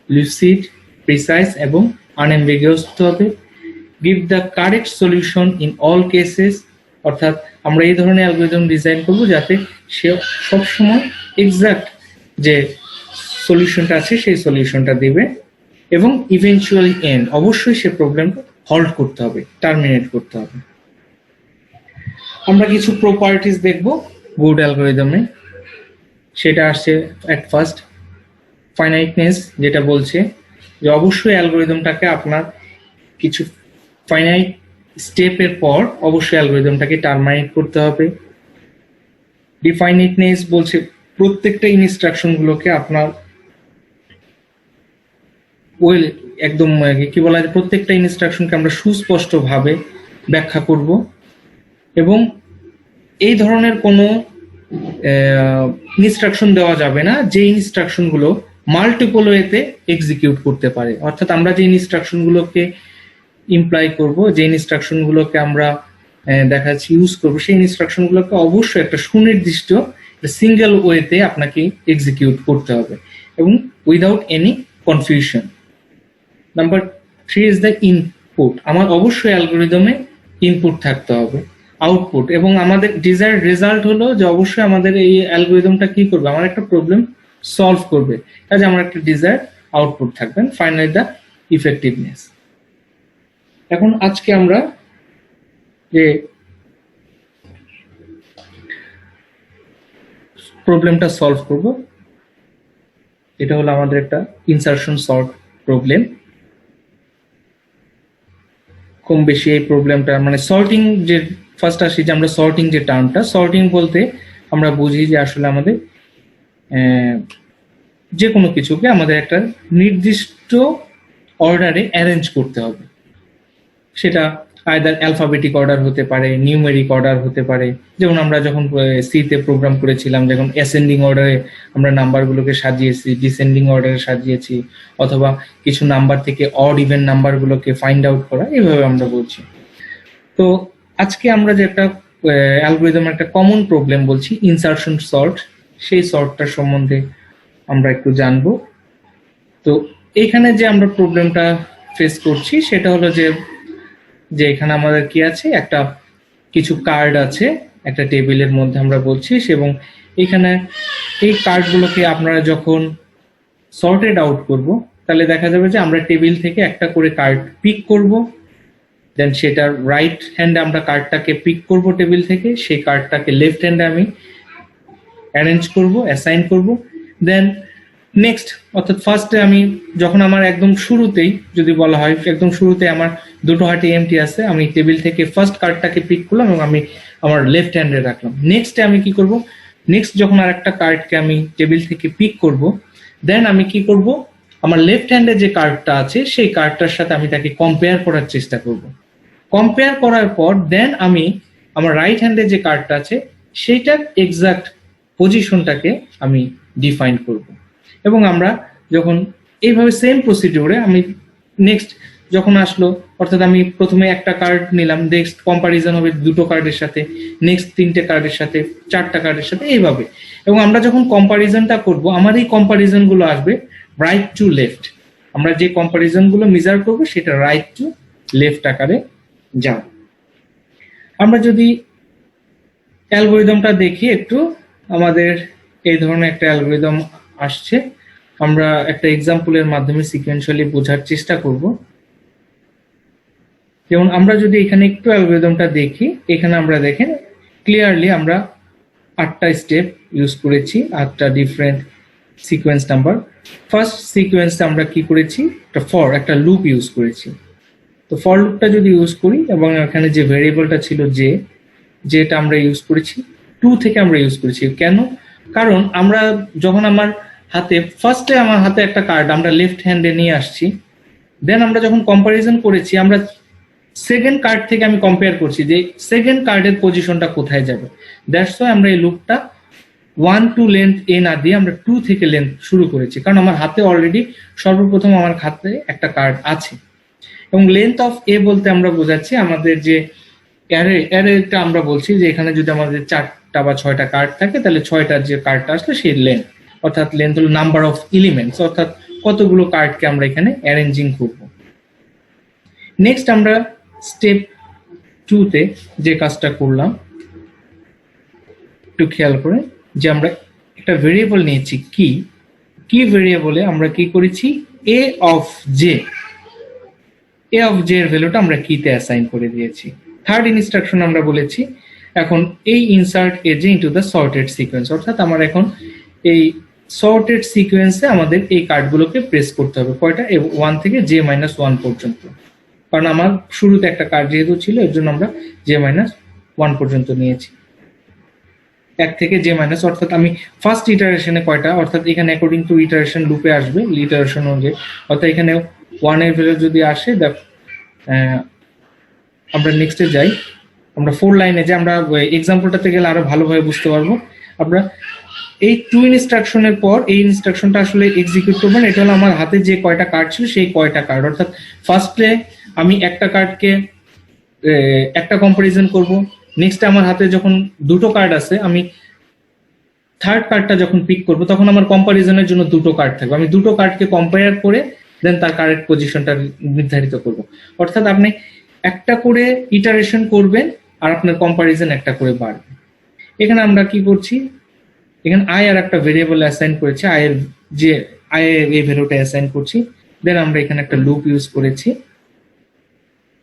লুসিড, প্রিসাইজ এবং আনএম্বিগুয়াস হতে হবে। Give the correct solution in all cases, অর্থাৎ আমরা এই ধরনের অ্যালগোরিদম ডিজাইন করব যাতে সে সবসময় এক্সাক্ট যে সলিউশনটা আছে সেই সলিউশনটা দেবে। এবং ইভেনচুয়ালি এন্ড, অবশ্যই সে প্রবলেমটা হল্ট করতে হবে, টার্মিনেট করতে হবে। আমরা কিছু প্রপার্টিজ দেখব গুড অ্যালগোরিদমে। সেটা আসছে অ্যাট ফার্স্ট ফাইনাইটনেস, যেটা বলছে যে অবশ্যই অ্যালগোরিদমটাকে আপনার কিছু ফাইনাইট স্টেপের পর অবশ্যই অ্যালগোরিদমটাকে টার্মিনেট করতে হবে। ডিফাইনিটনেস বলছে প্রত্যেকটা ইনস্ট্রাকশনগুলোকে আপনার ওয়েল একদম কি বলা যায়, প্রত্যেকটা ইনস্ট্রাকশনকে আমরা সুস্পষ্টভাবে ব্যাখ্যা করব এবং এই ধরনের কোনো ইনস্ট্রাকশন দেওয়া যাবে না যে ইনস্ট্রাকশনগুলো মাল্টিপল ওয়েতে এক্সিকিউট করতে পারে। অর্থাৎ আমরা যে ইনস্ট্রাকশনগুলোকে ইমপ্লাই করব, যে ইনস্ট্রাকশনগুলোকে আমরা দেখা যাচ্ছে ইউজ করবো, সেই ইনস্ট্রাকশনগুলোকে অবশ্যই একটা সুনির্দিষ্ট সিঙ্গেল ওয়েতে আপনাকে এক্সিকিউট করতে হবে এবং without any confusion. Number 3 is the input. আমার অবশ্যই অ্যালগোরিদমে ইনপুট থাকতে হবে, আউটপুট, এবং আমাদের ডিজায়ার্ড রেজাল্ট হলো যে অবশ্যই আমাদের এই অ্যালগোরিদমটা কি করবে, আমার একটা প্রবলেম সলভ করবে, কাজে আমার একটা ডিজায়ার্ড আউটপুট থাকবেন। Finally the effectiveness. এখন আজকে আমরা যে প্রবলেমটা সলভ করব এটা হলো আমাদের একটা ইনসারশন সর্ট প্রবলেম। কম বেশি এই প্রবলেমটা মানে সর্টিং, যে ফার্স্ট আসি যে আমরা সর্টিং যে টার্মটা, সর্টিং বলতে আমরা বুঝি যে আসলে আমাদের যে কোনো কিছুকে আমাদের একটা নির্দিষ্ট অর্ডারে অ্যারেঞ্জ করতে হবে। সেটা আইদার অ্যালফাবেটিক অর্ডার হতে পারে, নিউমেরিক অর্ডার হতে পারে। যেমন আমরা যখন সিতে প্রোগ্রাম করেছিলাম, যখন অ্যাসেন্ডিং অর্ডারে আমরা নাম্বারগুলোকে সাজিয়েছি, ডিসেন্ডিং অর্ডারে সাজিয়েছি, অথবা কিছু নাম্বার থেকে অড ইভেন নাম্বারগুলোকে ফাইন্ড আউট করা, এইভাবে আমরা বলছি। তো আজকে আমরা যে একটা অ্যালগরিদম একটা কমন প্রবলেম বলছি ইনসারশন সর্ট, সেই সর্টটার সম্বন্ধে আমরা একটু জানবো। তো এইখানে যে আমরা প্রবলেমটা ফেস করছি সেটা হলো যে এখানে আমাদের কি আছে, একটা কিছু কার্ড আছে একটা টেবিলের মধ্যে আমরা বলছি, এবং এখানে এই কার্ডগুলোকে আপনারা যখন সর্টেড আউট করব তাহলে দেখা যাবে যে আমরা টেবিল থেকে একটা করে কার্ড পিক করব, দেন সেটার রাইট হ্যান্ডে আমরা কার্ডটাকে পিক করব টেবিল থেকে, সেই কার্ডটাকে লেফট হ্যান্ডে আমি অ্যারেঞ্জ করব, অ্যাসাইন করব। দেন নেক্সট, অর্থাৎ ফার্স্টে আমি যখন আমার একদম শুরুতেই যদি বলা হয়, একদম শুরুতে আমার দুটো হাতে এমটি আছে, আমি টেবিল থেকে ফার্স্ট কার্ডটাকে পিক করলাম এবং আমি আমার লেফট হ্যান্ডে রাখলাম। নেক্সটে আমি কি করব, নেক্সট যখন আর একটা কার্ডকে আমি টেবিল থেকে পিক করব, দেন আমি কি করব, আমার লেফট হ্যান্ডে যে কার্ডটা আছে সেই কার্ডটার সাথে আমি তাকে কম্পেয়ার করার চেষ্টা করব। কম্পেয়ার করার পর দেন আমি আমার রাইট হ্যান্ডে যে কার্ডটা আছে সেইটার এক্সাক্ট পজিশনটাকে আমি ডিফাইন করব। এবং আমরা যখন এইভাবে সেম প্রসিডিউরে আমি নেক্সট যখন আসলো, অর্থাৎ আমি প্রথমে একটা কার্ড নিলাম, নেক্সট কম্পারিজন হবে দুটো কার্ডের সাথে, নেক্সট তিনটে কার্ডের সাথে, চারটা কার্ডের সাথে, এইভাবে। এবং আমরা যখন কম্পারিজনটা করব আমার এই কম্পারিজন গুলো আসবে রাইট টু লেফট। আমরা যে কম্পারিজন গুলো মেজার করবো সেটা রাইট টু লেফট আকারে যাবে। আমরা যদি অ্যালগোরিদমটা দেখি একটু, আমাদের এই ধরনের একটা অ্যালগোরিদম আসছে, আমরা একটা এক্সাম্পলের মাধ্যমে সিকোয়েন্সিয়ালি বোঝার চেষ্টা করব। যেমন আমরা যদি এখানে একটু অ্যালগোরিদমটা দেখি, এখানে আমরা দেখেন ক্লিয়ারলি আমরা 8টা স্টেপ ইউজ করেছি, 8টা ডিফারেন্ট সিকোয়েন্স নাম্বার। ফার্স্ট সিকোয়েন্সে আমরা কি করেছি, একটা ফর একটা লুপ ইউজ করেছি। তো ফর লুপটা যদি ইউজ করি এবং এখানে যে ভেরিয়েবলটা ছিল যেটা আমরা ইউজ করেছি 2 থেকে আমরা ইউজ করেছি কেন, কারণ আমরা যখন আমার হাতে একটা কার্ড আমরা লেফট হ্যান্ডে নিয়ে আসছি, দেন আমরা যখন কম্পারিজন করেছি আমরা সেকেন্ড কার্ড থেকে আমি কম্পেয়ার করছি যে সেকেন্ড কার্ডের পজিশনটা কোথায় যাবে। দ্যাটস ওয়াই আমরা এই লুপটা 1 টু লেন্থ এ না দিয়ে আমরা 2 থেকে লেন্থ শুরু করেছি, কারণ আমার হাতে অলরেডি সর্বপ্রথম আমার হাতে একটা কার্ড আছে। এবং লেন্থ অফ এ বলতে আমরা বোঝাচ্ছি আমাদের যে অ্যারেটা আমরা বলছি যে এখানে যদি আমাদের 4টা বা 6টা কার্ড থাকে তাহলে 6টার যে কার্ডটা আসলে সেই লেন্থ, অর্থাৎ লেন্থ হলো নাম্বার অফ এলিমেন্টস, অর্থাৎ কতগুলো কার্ডকে আমরা এখানে অ্যারেঞ্জিং করব। নেক্সট আমরা স্টেপ 2 তে যে কাজটা করলাম একটু খেয়াল করে, যে আমরা একটা ভেরিয়েবল নিয়েছি কি ভেরিয়েবলে আমরা কি করেছি এ অফ জে এর ভ্যালুটা আমরা কিতে অ্যাসাইন করে দিয়েছি। থার্ড ইনস্ট্রাকশন আমরা বলেছি এখন এই ইনসার্ট এজে ইনটু দ্য সর্টেড সিকোয়েন্স, অর্থাৎ আমার এখন এই সর্টেড সিকোয়েন্সে আমাদের এই কার্ডগুলোকে প্রেস করতে হবে কয়টা, 1 থেকে j-1 পর্যন্ত, কারণ আমার শুরুতে একটা কার্ড যেহেতু ছিল এর জন্য আমরা j-1 পর্যন্ত নিয়েছি। 1 থেকে j-, অর্থাৎ আমি ফার্স্ট ইটারেশনে কয়টা, অর্থাৎ এখানে অ্যাকর্ডিং টু ইটারেশন লুপে আসবে ইটারেশন অনুযায়ী, অর্থাৎ এখানে 1 এর ভ্যালু যদি আসে আমরা নেক্সটে যাই, আমরা 4 লাইনে যে আমরা এক্সাম্পলটাতে গেলে আরো ভালোভাবে বুঝতে পারবো। আমরা এই 2 ইনস্ট্রাকশনের পর এই ইনস্ট্রাকশনটা আসলে এক্সিকিউট করবো না, এটা হলো আমার হাতে যে কয়টা কার্ড ছিল সেই কয়টা কার্ড, অর্থাৎ ফার্স্টে আমি একটা কার্ডকে একটা কম্পারিজন করব, নেক্সট আমার হাতে যখন 2টো কার্ড আছে আমি থার্ড কার্ডটা যখন পিক করব তখন আমার কম্পারিজনের জন্য 2টো কার্ড থাকবে, আমি 2টো কার্ডকে কম্পেয়ার করে দেন তার কারেক্ট পজিশনটা নির্ধারিত করব। অর্থাৎ আপনি একটা করে ইটারেশন করবেন আর আপনার কম্পারিজন একটা করে বাড়বে। এখানে আমরা কি করছি, এখানে আই আর একটা ভেরিয়েবল অ্যাসাইন করেছি, আই এর এই ভ্যালুটা অ্যাসাইন করছি, দেন আমরা এখানে একটা লুপ ইউজ করেছি।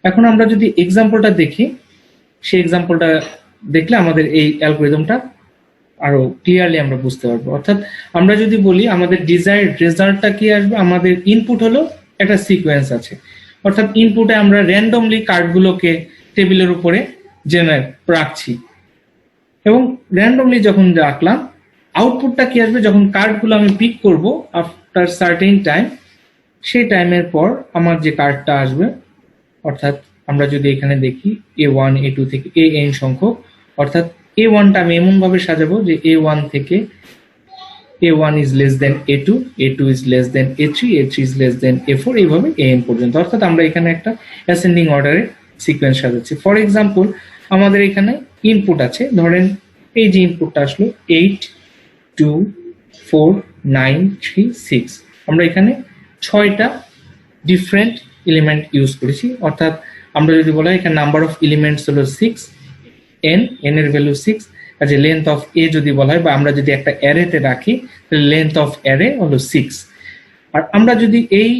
এখন আমরা যদি এক্সাম্পলটা দেখি, সেই এক্সাম্পলটা দেখলে আমাদের এই অ্যালগরিদমটা আরো ক্লিয়ারলি আমরা বুঝতে পারবো। অর্থাৎ আমরা যদি বলি আমাদের ডিজায়ার্ড রেজাল্টটা কি আসবে, আমাদের ইনপুট হলো একটা সিকোয়েন্স আছে, অর্থাৎ ইনপুটে আমরা র্যান্ডমলি কার্ডগুলোকে টেবিলের উপরে জেনারেট রাখছি এবং র্যান্ডমলি যখন রাখলাম আউটপুটটা কি আসবে, যখন কার্ডগুলো আমি পিক করব আফটার সার্টেন টাইম, সেই টাইমের পর আমার যে কার্ডটা আসবে, অর্থাৎ আমরা যদি এখানে দেখি A1 A2 থেকে AN সংখ্যক, অর্থাৎ A1টা আমি এমন ভাবে সাজাবো যে A1 থেকে A1 is less than A2, A2 is less than A3, A3 is less than A4, এইভাবে AN পর্যন্ত, অর্থাৎ আমরা এখানে একটা অ্যাসেন্ডিং অর্ডারে সিকোয়েন্স সাজাচ্ছি। ফর এক্সাম্পল আমাদের এখানে ইনপুট আছে, ধরেন এই যে ইনপুটটা আসলো 8 2 4 9 3 6, আমরা এখানে 6টা ডিফারেন্ট এলিমেন্ট ইউজ করেছি, অর্থাৎ আমরা যদি বলা হয় এখানে নাম্বার অফ এলিমেন্টস হলো 6, n এর ভ্যালু 6, আর যে লেন্থ অফ এ যদি বলা হয় বা আমরা যদি একটা অ্যারেতে রাখি তাহলে লেন্থ অফ অ্যারে হলো 6। আর আমরা যদি এই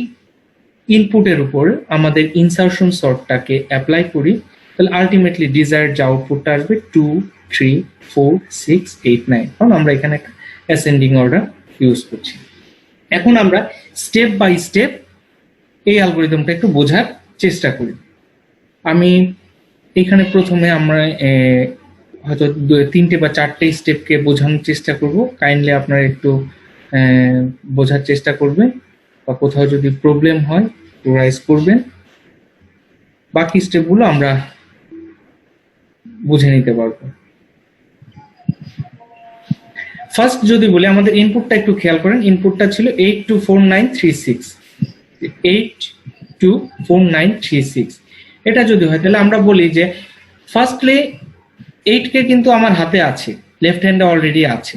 ইনপুটের উপর আমাদের ইনসারশন সর্টটাকে অ্যাপ্লাই করি তাহলে আলটিমেটলি ডিজায়ার্ড যে আউটপুটটা আসবে 2 3 4 6 8 9, কারণ আমরা এখানে একটা অ্যাসেন্ডিং অর্ডার ইউজ করছি। এখন আমরা স্টেপ বাই স্টেপ এই অ্যালগরিদমটা একটু বোঝার চেষ্টা করি। আমি এখানে প্রথমে আমরা হয়তো 3টে বা 4টে স্টেপকে বোঝানোর চেষ্টা করব, কাইন্ডলি আপনারা একটু বোঝার চেষ্টা করবেন বা কোথাও যদি প্রবলেম হয় একটু রাইজ করবেন, বাকি স্টেপগুলো আমরা বুঝে নিতে পারবো। ফার্স্ট যদি বলি আমাদের ইনপুটটা একটু খেয়াল করেন, ইনপুটটা ছিল 824936, 824936। এটা যদি হয় তাহলে আমরা বলি যে ফার্স্টলি 8কে কিন্তু আমার হাতে আছে, লেফট হ্যান্ডে অলরেডি আছে,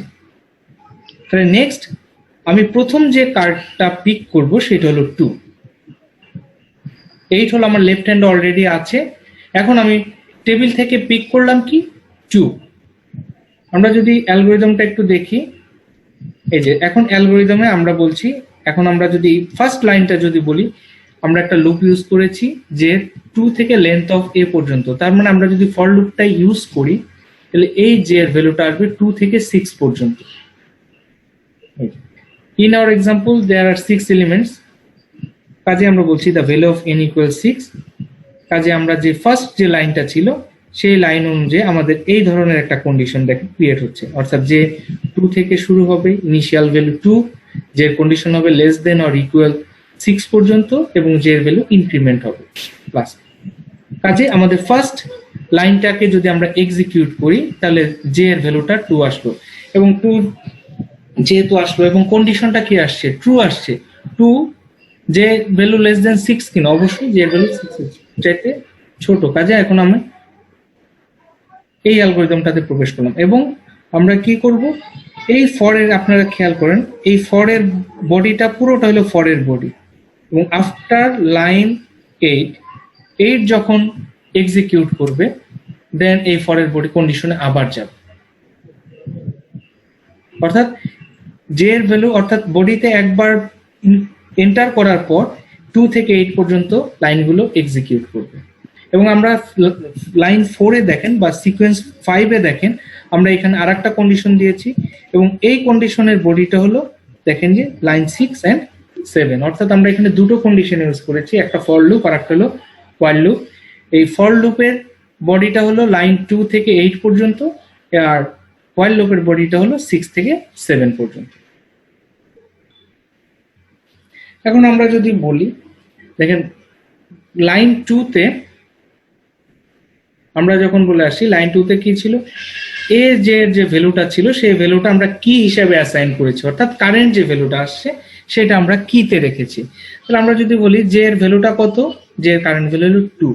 তাহলে নেক্সট আমি প্রথম যে কার্ডটা পিক করব সেটা হলো 2, 8 হলো আমার লেফট হ্যান্ডে অলরেডি আছে, এখন আমি টেবিল থেকে পিক করলাম কি 2। আমরা যদি অ্যালগরিদমটা একটু দেখি, এই যে এখন অ্যালগরিদমে আমরা বলছি, এখন আমরা যদি ফার্স্ট লাইনটা যদি বলি আমরা একটা লুপ ইউজ করেছি যে 2 থেকে লেন্থ অফ এ পর্যন্ত, তার মানে আমরা যদি ফর লুপটা ইউজ করি তাহলে এই যে এর ভ্যালুটা আসবে 2 থেকে 6 পর্যন্ত। In our example there are 6 elements, কাজে আমরা বলছি the value of n equals 6। কাজে আমরা যে ফার্স্ট যে লাইনটা ছিল সেই লাইন অনুযায়ী আমাদের এই ধরনের একটা কন্ডিশন দেখেন ক্রিয়েট হচ্ছে, অর্থাৎ যে 2 থেকে শুরু হবে, ইনিশিয়াল ভ্যালু 2, যে কন্ডিশন হবে লেস দেন অর ইকুয়াল 6 পর্যন্ত, এবং যে এর ভ্যালু ইনক্রিমেন্ট হবে প্লাস। কাজে আমাদের ফার্স্ট লাইনটাকে যদি আমরা এক্সিকিউট করি তাহলে জে এর ভ্যালুটা 2 আসলো, এবং 2 যেহেতু আসলো এবং কন্ডিশনটা কি আসছে, ট্রু আসছে, 2 যে ভ্যালু লেস দেন 6 কিনা, অবশ্যই যে ভ্যালু 6 চাইতে ছোট। কাজে এখন আমি এই অ্যালগরিদমটাতে প্রবেশ করলাম এবং আমরা কি করব, এই ফর এর আপনারা খেয়াল করেন এই ফর এর বডিটা পুরোটা হলো ফর এর বডি, এবং আফটার লাইন 8 যখন এক্সিকিউট করবে দেন এই ফর এর বডি কন্ডিশনে আবার যাবে, অর্থাৎ যে এর ভ্যালু অর্থাৎ বডিতে একবার এন্টার করার পর 2 থেকে 8 পর্যন্ত লাইনগুলো এক্সিকিউট করবে। এবং আমরা লাইন 4 এ দেখেন বা সিকোয়েন্স 5 এ দেখেন আমরা এখানে আরেকটা কন্ডিশন দিয়েছি, এবং এই কন্ডিশনের বডিটা হলো দেখেন যে লাইন 6 এন্ড 7, অর্থাৎ আমরা এখানে দুটো কন্ডিশন ইউজ করেছি, একটা ফর লুপ আর একটা হলো হোয়াইল লুপ। এই ফর লুপের বডিটা হলো লাইন 2 থেকে 8 পর্যন্ত, আর হোয়াইল লুপের বডিটা হলো 6 থেকে 7 পর্যন্ত। এখন আমরা যদি বলি দেখেন লাইন 2 তে আমরা যখন বলে আসি লাইন 2 তে কি ছিল, এ যে ভ্যালুটা ছিল সেই ভ্যালুটা আমরা কি হিসাবে অ্যাসাইন করেছি, অর্থাৎ কারেন্ট যে ভ্যালুটা আসছে সেটা আমরা কিতে রেখেছি। তাহলে আমরা যদি বলি যে এর ভ্যালুটা কত, যে এর কারেন্ট ভ্যালু হলো 2,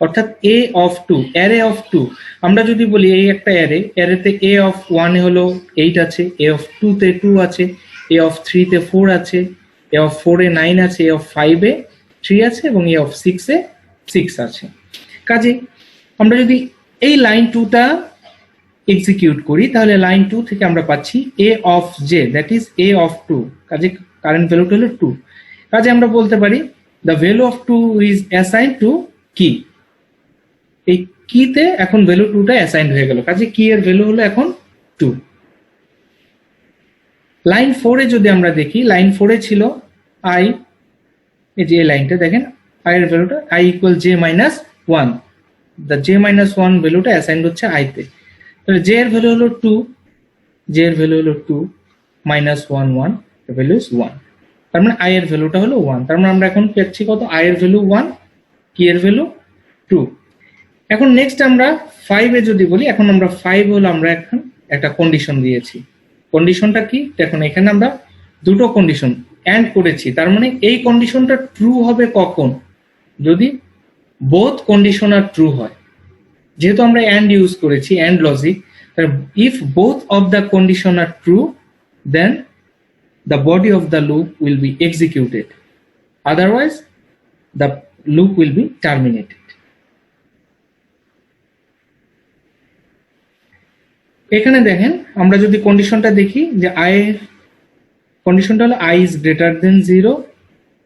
অর্থাৎ a of 2, অ্যারে অফ 2। আমরা যদি বলি এই একটা অ্যারেতে a of 1 এ হলো 8 আছে, a of 2 তে 2 আছে, a of 3 তে 4 আছে, a of 4 এ 9 আছে, a of 5 এ 3 আছে, এবং a of 6 এ 6 আছে। কাজে আমরা যদি এই লাইন 2টা এক্সিকিউট করি তাহলে লাইন 2 থেকে আমরা পাচ্ছি a of j, that is a of 2, কাজে কারেন্ট ভ্যালুটা হলো 2। কাজে আমরা বলতে পারি the value of 2 is assigned to key, এই কিতে এখন ভ্যালু 2টা অ্যাসাইন্ড হয়ে গেল, কাজে কি এর ভ্যালু হলো এখন 2। লাইন 4 এ যদি আমরা দেখি লাইন 4 এ ছিল i, এই যে এই লাইনটা দেখেন i এর ভ্যালুটা i equal j minus 1, the j minus 1 ভ্যালুটা অ্যাসাইন্ড হচ্ছে i তে। তাহলে j এর ভ্যালু হলো 2, j এর ভ্যালু হলো 2 minus 1 1, the value is 1, তার মানে i এর ভ্যালুটা হলো 1। তার মানে আমরা এখন পেয়েছি কত, i এর ভ্যালু 1, কি এর ভ্যালু 2। এখন নেক্সট আমরা 5 এ যদি বলি, এখন আমরা 5 হলো আমরা এখন একটা কন্ডিশন দিয়েছি, কন্ডিশনটা কি, এখন এখানে আমরা দুটো কন্ডিশন এন্ড করেছি, তার মানে এই কন্ডিশনটা ট্রু হবে কখন, যদি বোথ কন্ডিশন আর ট্রু হয়। যেহেতু আমরা এন্ড ইউজ করেছি, and logic, if both of the condition are true then the body of the loop will be executed, otherwise the loop will be terminated. এখানে দেখেন আমরা যদি কন্ডিশনটা দেখি যে i এর কন্ডিশনটা হলো i is greater than 0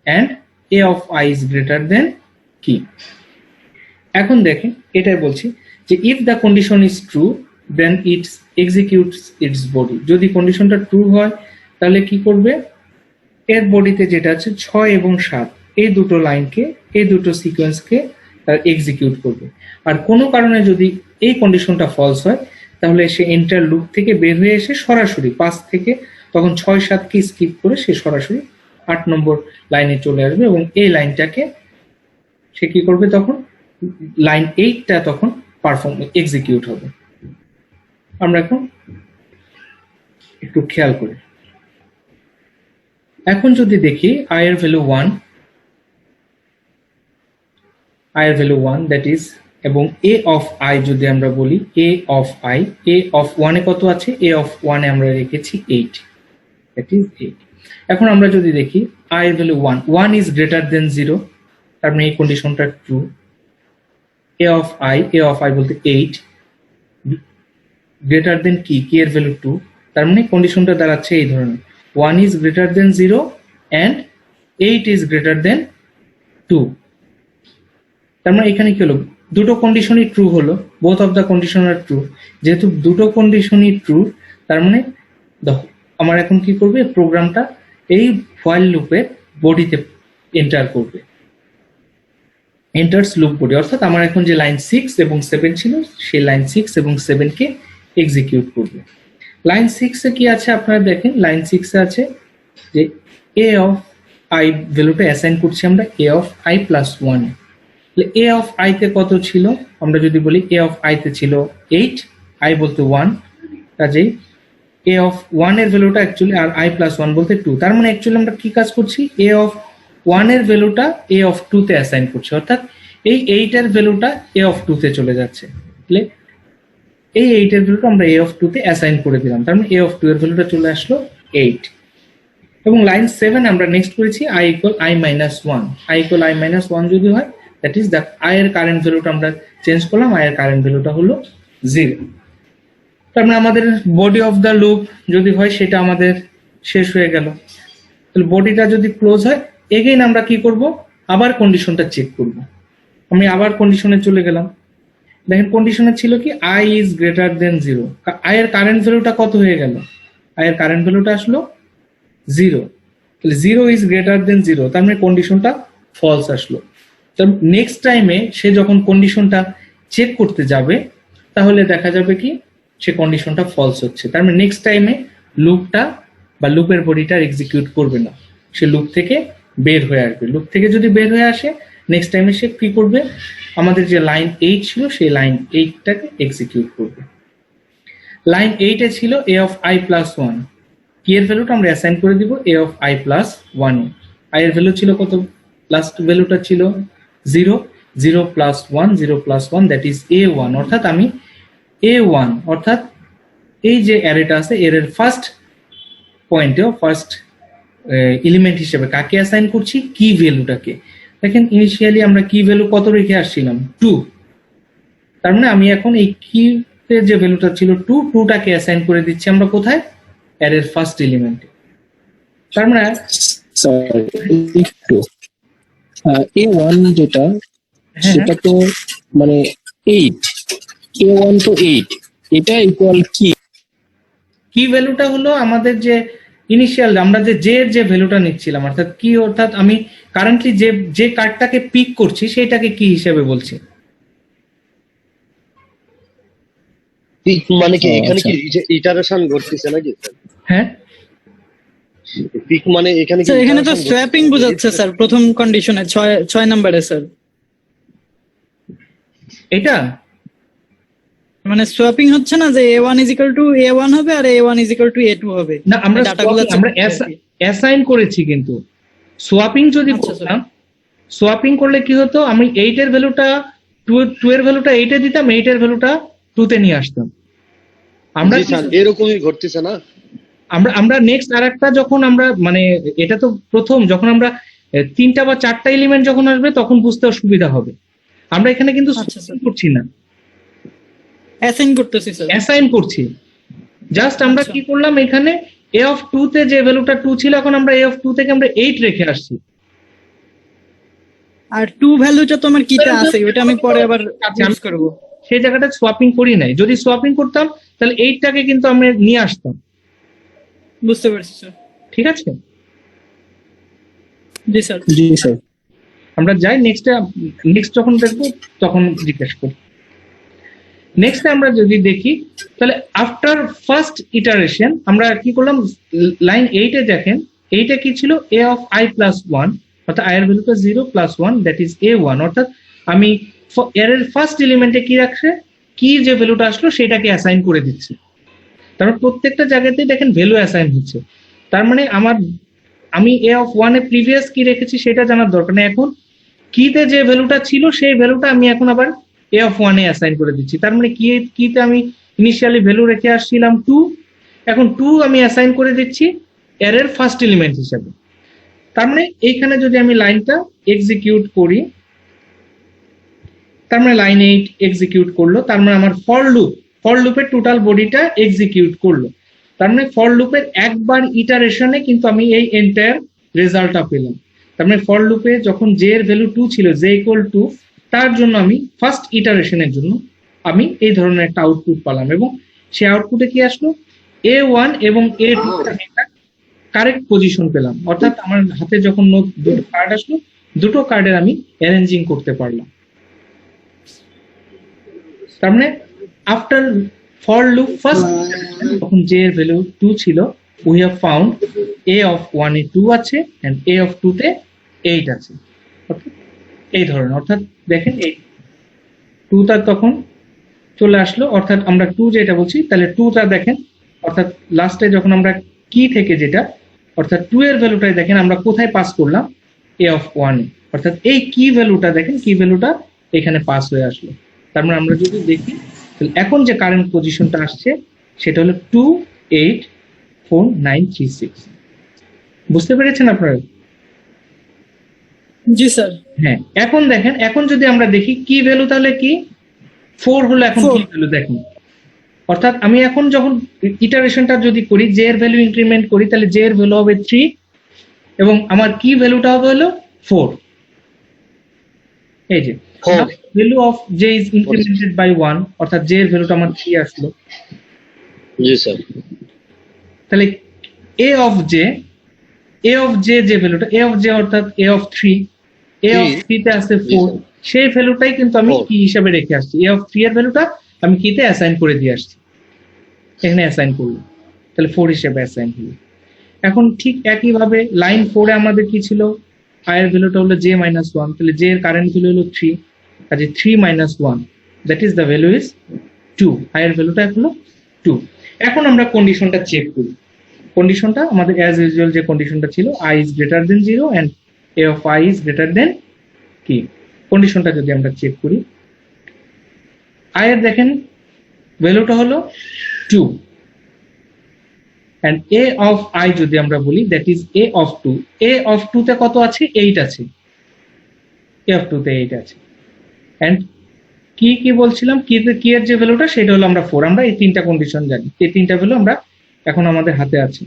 and a of i is greater than key। এখন দেখেন এটাই বলছি যে if the condition is true then it executes its body, যদি কন্ডিশনটা ট্রু হয় তাহলে কি করবে, এর বডিতে যেটা আছে 6 এবং 7 এই দুটো লাইনকে, এই দুটো সিকোয়েন্সকে এক্সিকিউট করবে। আর কোনো কারণে যদি এই কন্ডিশনটা ফলস হয় তাহলে সে এন্টার লুপ থেকে বের হয়ে এসে সরাসরি 5 থেকে তখন 6 7 কে স্কিপ করে সে সরাসরি 8 নম্বর লাইনে চলে আসবে, এবং এই লাইনটাকে সে কি করবে, তখন লাইন 8টা তখন পারফর্ম এক্সিকিউট হবে। আমরা এখন একটু খেয়াল করি, এখন যদি দেখি i এর ভ্যালু 1, i এর ভ্যালু 1 দ্যাট ইজ, এবং a of i যদি আমরা বলি a of i, a of 1 এ কত আছে, a of 1 এ আমরা রেখেছি 8, দ্যাট ইজ 8। এখন আমরা যদি দেখি i এর ভ্যালু 1 is greater than 0, তার মানে এই কন্ডিশনটা ট্রু। a of i বলতে 8 গ্রেটার দেন কি এর ভ্যালু 2, তার মানে কন্ডিশনটা দাঁড়াচ্ছে এই ধরনের 1 is greater than 0 and 8 is greater than 2। তার মানে এখানে কি হলো, দুটো কন্ডিশনই ট্রু হলো, both of the condition are true। যেহেতু দুটো কন্ডিশনই ট্রু তার মানে দেখো আমার এখন কি করবে, প্রোগ্রামটা এই হোয়াইল লুপের বডিতে এন্টার করবে, এন্টার্স লুপ বডি, অর্থাৎ আমার এখন যে লাইন 6 এবং 7 ছিল সেই লাইন 6 এবং 7 কে এক্সিকিউট করবে। লাইন 6 এ কি আছে আপনারা দেখেন, লাইন 6 এ আছে যে a অফ i ভ্যালুটা অ্যাসাইন করছি আমরা a অফ i প্লাস 1। তাহলে a অফ i তে কত ছিল, আমরা যদি বলি a অফ i তে ছিল 8, i বলতে 1, কাজেই a অফ 1 এর ভ্যালুটা অ্যাকচুয়ালি আর i প্লাস 1 বলতে 2, তার মানে অ্যাকচুয়ালি আমরা কি কাজ করছি, a অফ 1 এর ভ্যালুটা a অফ 2 তে অ্যাসাইন করছি, অর্থাৎ এই 8 এর ভ্যালুটা a অফ 2 তে চলে যাচ্ছে। তাহলে এই 8 এর ভ্যালুটা আমরা a অফ 2 তে অ্যাসাইন করে দিলাম, তার মানে a অফ 2 এর ভ্যালুটা চলে আসলো 8। এবং লাইন 7 আমরা নেক্সট করেছি i equal i minus 1, i equal i minus 1 যদি হয় দ্যাট ইজ দ্যাট i এর কারেন্ট ভ্যালুটা আমরা চেঞ্জ করলাম, i এর কারেন্ট ভ্যালুটা হলো 0। তার মানে আমাদের বডি অফ দ্য লুপ যদি হয় সেটা আমাদের শেষ হয়ে গেল। তাহলে বডিটা যদি ক্লোজ হয় এগেইন আমরা কি করব, আবার কন্ডিশনটা চেক করব। আমি আবার কন্ডিশনে চলে গেলাম, দেখেন কন্ডিশনে ছিল কি i is greater than 0, i এর কারেন্ট ভ্যালুটা কত হয়ে গেল, i এর কারেন্ট ভ্যালুটা আসলো 0, তাহলে 0 ইজ গ্রেটার দেন 0, তার মানে কন্ডিশনটা ফলস আসলো। তো নেক্সট টাইমে সে যখন কন্ডিশনটা চেক করতে যাবে তাহলে দেখা যাবে কি সে কন্ডিশনটা ফলস হচ্ছে, তার মানে নেক্সট টাইমে লুপটা বা লুপের বডিটা এক্সিকিউট করবে না, সে লুপ থেকে বের হয়ে আসবে। লুপ থেকে যদি বের হয়ে আসে নেক্সট টাইমে সে কি করবে, আমাদের যে লাইন 8 ছিল সেই লাইন 8টাকে এক্সিকিউট করবে। লাইন 8 এ ছিল a অফ i প্লাস 1, কি এর ভ্যালুটা আমরা অ্যাসাইন করে দিব a of i plus 1 A. i এর ভ্যালু ছিল কত, লাস্ট ভ্যালুটা ছিল 0, 0 plus 1, 0 plus 1 that is a1, অর্থাৎ আমি a1 অর্থাৎ এই যে অ্যারেটা আছে এর ফার্স্ট পয়েন্টে ফার্স্ট এলিমেন্ট হিসেবে কাকে অ্যাসাইন করছি, কি ভ্যালুটাকে। দেখেন ইনিশিয়ালি আমরা কি ভ্যালু কত রেখে আসছিলাম 2, তার মানে আমি এখন এই কি এর যে ভ্যালুটা ছিল 2, 2টাকে অ্যাসাইন করে দিচ্ছি আমরা কোথায়, অ্যারের ফার্স্ট এলিমেন্টে। তার মানে a1 যেটা সেটা তো মানে 8, a1 তো 8, এটা ইকুয়াল কি ভ্যালুটা হলো আমাদের যে ইনিশিয়াল আমরা যে ভ্যালুটা নিচ্ছিলাম, অর্থাৎ কি, অর্থাৎ আমি কারেন্টলি যে কার্ডটাকে পিক করছি সেটাকে কি হিসেবে বলছি। মানে কি এখানে কি ইটারেশন ঘটতেছে নাকি? হ্যাঁ পিক মানে এখানে কি, স্যার এখানে তো সোয়াপিং বোঝাচ্ছে স্যার প্রথম কন্ডিশনে 6 নম্বরে স্যার, এটা মানে সোয়াপিং হচ্ছে না যে a1 a1 হবে আর a1 a2 হবে না, আমরা ডাটাগুলো আমরা অ্যাসাইন করেছি, কিন্তু সোয়াপিং যদি করতাম, সোয়াপিং করলে কি হতো, আমি 8 এর ভ্যালুটা 2 এর ভ্যালুটা 8 এ দিতাম, 8 এর ভ্যালুটা 2 তে নিয়ে আসতাম। আমরা এরকমই ঘটতেছে না, আমরা নেক্সট আরেকটা যখন আমরা মানে এটা তো প্রথম, যখন আমরা 3টা বা 4টা এলিমেন্ট যখন আসবে তখন বুঝতে সুবিধা হবে। আমরা এখানে কিন্তু করছি না, অ্যাসাইন করতেছি স্যার, অ্যাসাইন করছি। জাস্ট আমরা কি করলাম, এখানে a অফ 2 তে যে ভ্যালুটা 2 ছিল এখন আমরা a অফ 2 থেকে আমরা 8 রেখে আসছি, আর 2 ভ্যালুটা তো আমার কিতে আছে ওটা আমি পরে আবার ইউজ করব, সেই জায়গাটা সোয়াপিং করি নাই। যদি সোয়াপিং করতাম তাহলে 8টাকে কিন্তু আমরা নিয়ে আসতাম। বুঝতে পারছি স্যার, ঠিক আছে, জি স্যার। জি স্যার। আমরা যাই নেক্সট যখন দেখবো তখন জিজ্ঞেস করি। নেক্সট আমরা যদি দেখি তাহলে আফটার ফার্স্ট ইটারেশন আমরা কি করলাম, লাইন 8 এ দেখেন 8 এ কি ছিল a অফ i প্লাস 1, অর্থাৎ i এর ভ্যালুটা 0 প্লাস 1 দ্যাট ইজ a1, অর্থাৎ আমি এর ফার্স্ট এলিমেন্টে কি রাখছে, কি যে ভ্যালুটা আসলো সেটাকে অ্যাসাইন করে দিচ্ছি। তারপর প্রত্যেকটা জায়গাতে দেখেন ভ্যালু অ্যাসাইন হচ্ছে, তার মানে আমি a অফ 1 এ প্রিভিয়াস কি রেখেছি সেটা জানার দরকার নেই, এখন কিতে যে ভ্যালুটা ছিল সেই ভ্যালুটা আমি এখন আবার a অফ 1 এ অ্যাসাইন করে দিচ্ছি। তার মানে কিতে আমি ইনিশিয়ালি ভ্যালু রেখে আসছিলাম 2, এখন 2 আমি অ্যাসাইন করে দিচ্ছি এর ফার্স্ট এলিমেন্ট হিসেবে। তার মানে এইখানে যদি আমি লাইনটা এক্সিকিউট করি, তার মানে লাইন 8 এক্সিকিউট করলো, তার মানে আমার ফর লুপের টোটাল বডিটা এক্সিকিউট করলো। তার মানে ফর লুপের একবার ইটারেশনে কিন্তু আমি এই এন্টায়ার রেজাল্টটা পেলাম। তার মানে ফর লুপে যখন j এর ভ্যালু 2 ছিল, j ইকুয়াল 2, তার জন্য আমি ফার্স্ট ইটারেশনের জন্য আমি এই ধরনের একটা আউটপুট পেলাম, এবং সেই আউটপুটে কি আসলো, a1 এবং a2 কারেক্ট পজিশন পেলাম, অর্থাৎ আমার হাতে যখন দুটো কার্ড আসলো, দুটো কার্ডের আমি অ্যারেঞ্জিং করতে পারলাম। তার মানে আফটার ফর লুপ ফার্স্ট যখন জে এর ভ্যালু 2 ছিল, we have found a of 1 এ 2 আছে এন্ড এ অফ 2 তে 8 আছে। ওকে, এই ধরনের, অর্থাৎ দেখেন এই 2টা তখন চলে আসলো, অর্থাৎ আমরা 2 যেটা বলছি তাহলে 2টা দেখেন, অর্থাৎ লাস্টে যখন আমরা কি থেকে যেটা, অর্থাৎ 2 এর ভ্যালুটাই দেখেন আমরা কোথায় পাস করলাম, এ অফ 1 এ, অর্থাৎ এই কি ভ্যালুটা দেখেন, কি ভ্যালুটা এখানে পাস হয়ে আসলো। তার মানে আমরা যদি দেখি তাহলে এখন যে কারেন্ট পজিশনটা আসছে সেটা হলো 284936। বুঝতে পেরেছেন আপনারা? জি স্যার। হ্যাঁ, এখন দেখেন, এখন যদি আমরা দেখি কি ভ্যালু, তাহলে কি 4 হলো এখন কি ভ্যালু দেখেন, অর্থাৎ আমি এখন যখন ইটারেশনটা যদি করি, জে এর ভ্যালু ইনক্রিমেন্ট করি, তাহলে জে এর ভ্যালু হবে 3 এবং আমার কি ভ্যালুটা হবে হলো 4। এই যে value of j is incremented by 1, অর্থাৎ জে এর ভ্যালুটা আমার 3 আসলো। জি স্যার। তাহলে এ অফ জে, যে ভ্যালুটা এ অফ জে অর্থাৎ এ অফ 3, এ অফ 3 তে আছে 4, সেই ভ্যালুটাই কিন্তু আমি কি হিসাবে রেখে আসছি, এ অফ 3 এর ভ্যালুটা আমি কিতে অ্যাসাইন করে দিয়ে আসছি, এখানে অ্যাসাইন করলাম, তাহলে 4 হিসেবে অ্যাসাইন হলো। এখন ঠিক একই ভাবে লাইন 4 এ আমাদের কি ছিল, আই এর ভ্যালুটা হলো j - 1, তাহলে j এর কারেন্ট ভ্যালু হলো 3, কাজে 3 - 1 that is the value is 2, I এর ভ্যালুটা হলো 2। এখন আমরা কন্ডিশনটা চেক করি, কন্ডিশনটা আমাদের অ্যাজ ইউজুয়াল যে কন্ডিশনটা ছিল, i is greater than 0 and a of i is greater than কি, কন্ডিশনটা যদি আমরা চেক করি, i এর দেখেন ভ্যালুটা হলো 2 and a of i যদি আমরা বলি that is a of 2, a of 2 তে কত আছে, 8 আছে, a of 2 তে 8 আছে, and কি বলছিলাম, কি এর যে ভ্যালুটা সেটা হলো আমরা 4, আমরা এই তিনটা কন্ডিশন জানি, এই তিনটা ভ্যালু আমরা এখন আমাদের হাতে আছে।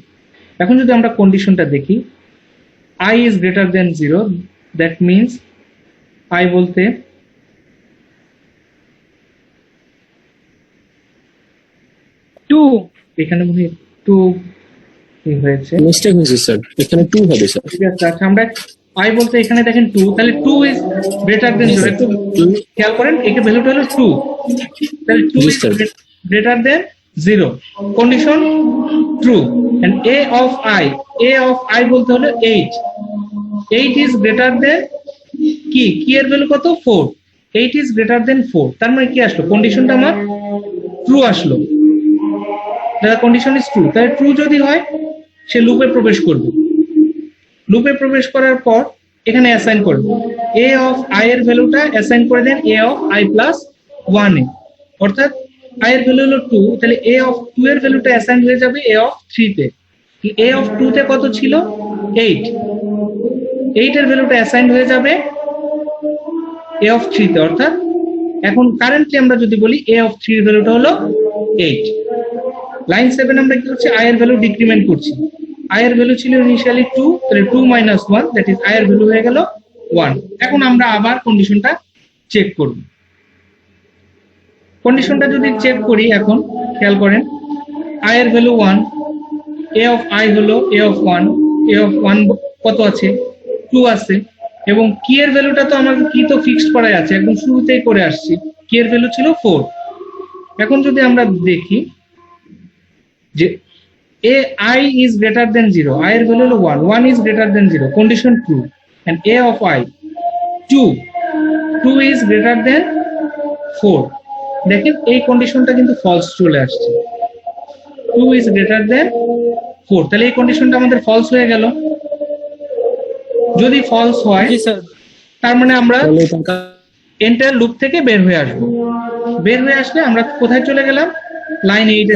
এখন যদি আমরা কন্ডিশনটা দেখি, i is greater than 0, that means i বলতে টু, এখানে মনে হয় 2 কি হয়েছে, মিস্টেক হয়েছে স্যার, এখানে 2 হবে স্যার। ঠিক আছে। আচ্ছা, আমরা i বলতে এখানে দেখেন 2, তাহলে 2 is greater than 0, একটু খেয়াল করেন, একে ভ্যালুটা হলো 2, তাহলে 2 is greater than 0, condition true, and a of i বলতে হলো 8 is greater than কি এর ভ্যালু কত, 4, 8 is greater than 4, তার মানে কি আসলো, কন্ডিশনটা আমার ট্রু আসলো, the condition is true, তাহলে ট্রু যদি হয় সে লুপে প্রবেশ করবে, লুপে প্রবেশ করার পর এখানে অ্যাসাইন করবে, a of i এর ভ্যালুটা অ্যাসাইন করে দেন a of i plus 1 এ, অর্থাৎ i এর ভ্যালু হলো 2, তাহলে a of 2 এর ভ্যালুটা অ্যাসাইন হয়ে যাবে a of 3 তে, a of 2 তে কত ছিল, 8 এর ভ্যালুটা অ্যাসাইন হয়ে যাবে a of 3 তে, অর্থাৎ এখন কারেন্টলি আমরা যদি বলি a of 3 এর ভ্যালুটা হলো 8। লাইন 7 আমরা কি করছি, i এর ভ্যালু ডিক্রিমেন্ট করছি, i এর ভ্যালু ছিল ইনিশিয়ালি 2, তাহলে 2 - 1 দ্যাট ইজ i এর ভ্যালু হয়ে গেল 1। এখন আমরা আবার কন্ডিশনটা চেক করব, কন্ডিশনটা যদি চেক করি, এখন খেয়াল করেন i এর ভ্যালু 1, a of i হলো a of 1, a of 1 কত আছে, 2 আছে, এবং কি এর ভ্যালুটা তো আমাকে কি তো ফিক্সড করাই আছে, একদম শুরুতেই করে আসছি, কি এর ভ্যালু ছিল 4। এখন যদি আমরা দেখি যে i is greater than 0, i এর ভ্যালু হলো 1 is greater than 0, condition true, and a of i 2 is greater than 4, দেখেন এই কন্ডিশনটা কিন্তু ফলস চলে আসছে, 2 is greater than 4, তাহলে এই কন্ডিশনটা আমাদের ফলস হয়ে গেল। যদি ফলস হয় জি স্যার, তার মানে আমরা এন্টার লুপ থেকে বের হয়ে আসবো, বের হয়ে আসলে আমরা কোথায় চলে গেলাম, লাইন 8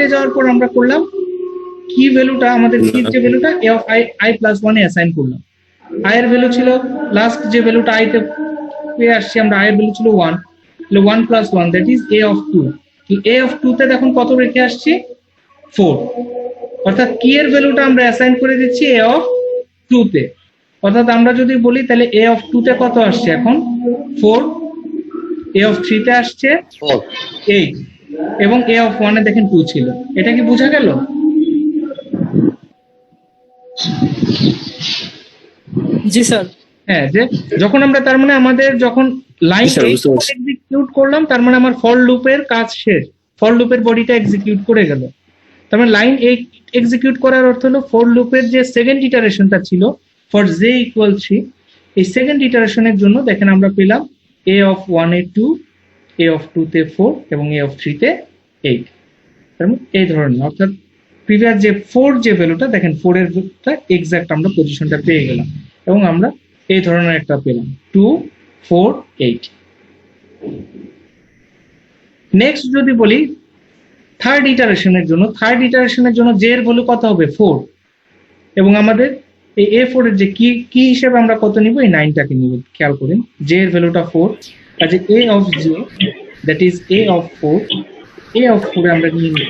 এ যাওয়ার পর আমরা করলাম কি ভ্যালুটা, আমাদের কি যে ভ্যালুটা a of i plus 1 A assign করলাম, i এর ভ্যালু ছিল লাস্ট যে ভ্যালুটা i তে পেয়ে আসছি আমরা, i এর ভ্যালু ছিল 1, তাহলে 1 plus 1 that is a of 2, a of 2 তে দেখুন কত রেখে আসছি, 4, অর্থাৎ কি এর ভ্যালুটা আমরা অ্যাসাইন করে দিচ্ছি a of 2 তে, অর্থাৎ আমরা যদি বলি তাহলে a of 2 তে কত আসছে এখন 4, a of 3 তে আসছে 8, এবং a of 1 এ দেখেন 2 ছিল। এটা কি বোঝা গেল? জি স্যার। হ্যাঁ, যে যখন আমরা তার মানে আমাদের যখন লাইন স্যার, বুঝতে পারছি। এক্সিকিউট করলাম তার মানে আমার ফর লুপের কাজ শেষ, ফর লুপের বডিটা এক্সিকিউট করে গেল। তার মানে লাইন এক্সিকিউট করার অর্থ হলো ফর লুপের যে সেকেন্ড ইটারেশনটা ছিল ফর জে ইকুয়াল 3, এই সেকেন্ড ইটারেশনের জন্য দেখেন আমরা পেলাম এ অফ 1 এ 2, এ অফ 2 তে 4 এবং এ অফ 3 তে 8। তার মানে এই ধরনের, অর্থাৎ প্রিভিয়াস যে 4 যে ভ্যালুটা দেখেন 4 এর ভ্যালুটা এক্সাক্ট আমরা পজিশনটা পেয়ে গেলাম এবং আমরা এই ধরনের একটা পেলাম 2 4 8। নেক্সট যদি বলি থার্ড ইটারেশনের জন্য জে এর ভ্যালু কত হবে 4 এবং আমাদের এই A4 এর যে কি হিসেবে আমরা কত নিব, এই 9টাকে নিব। খেয়াল করেন জে এর ভ্যালুটা 4, কাজে A of j that is A of 4, A of 4 আমরা নিয়ে নিই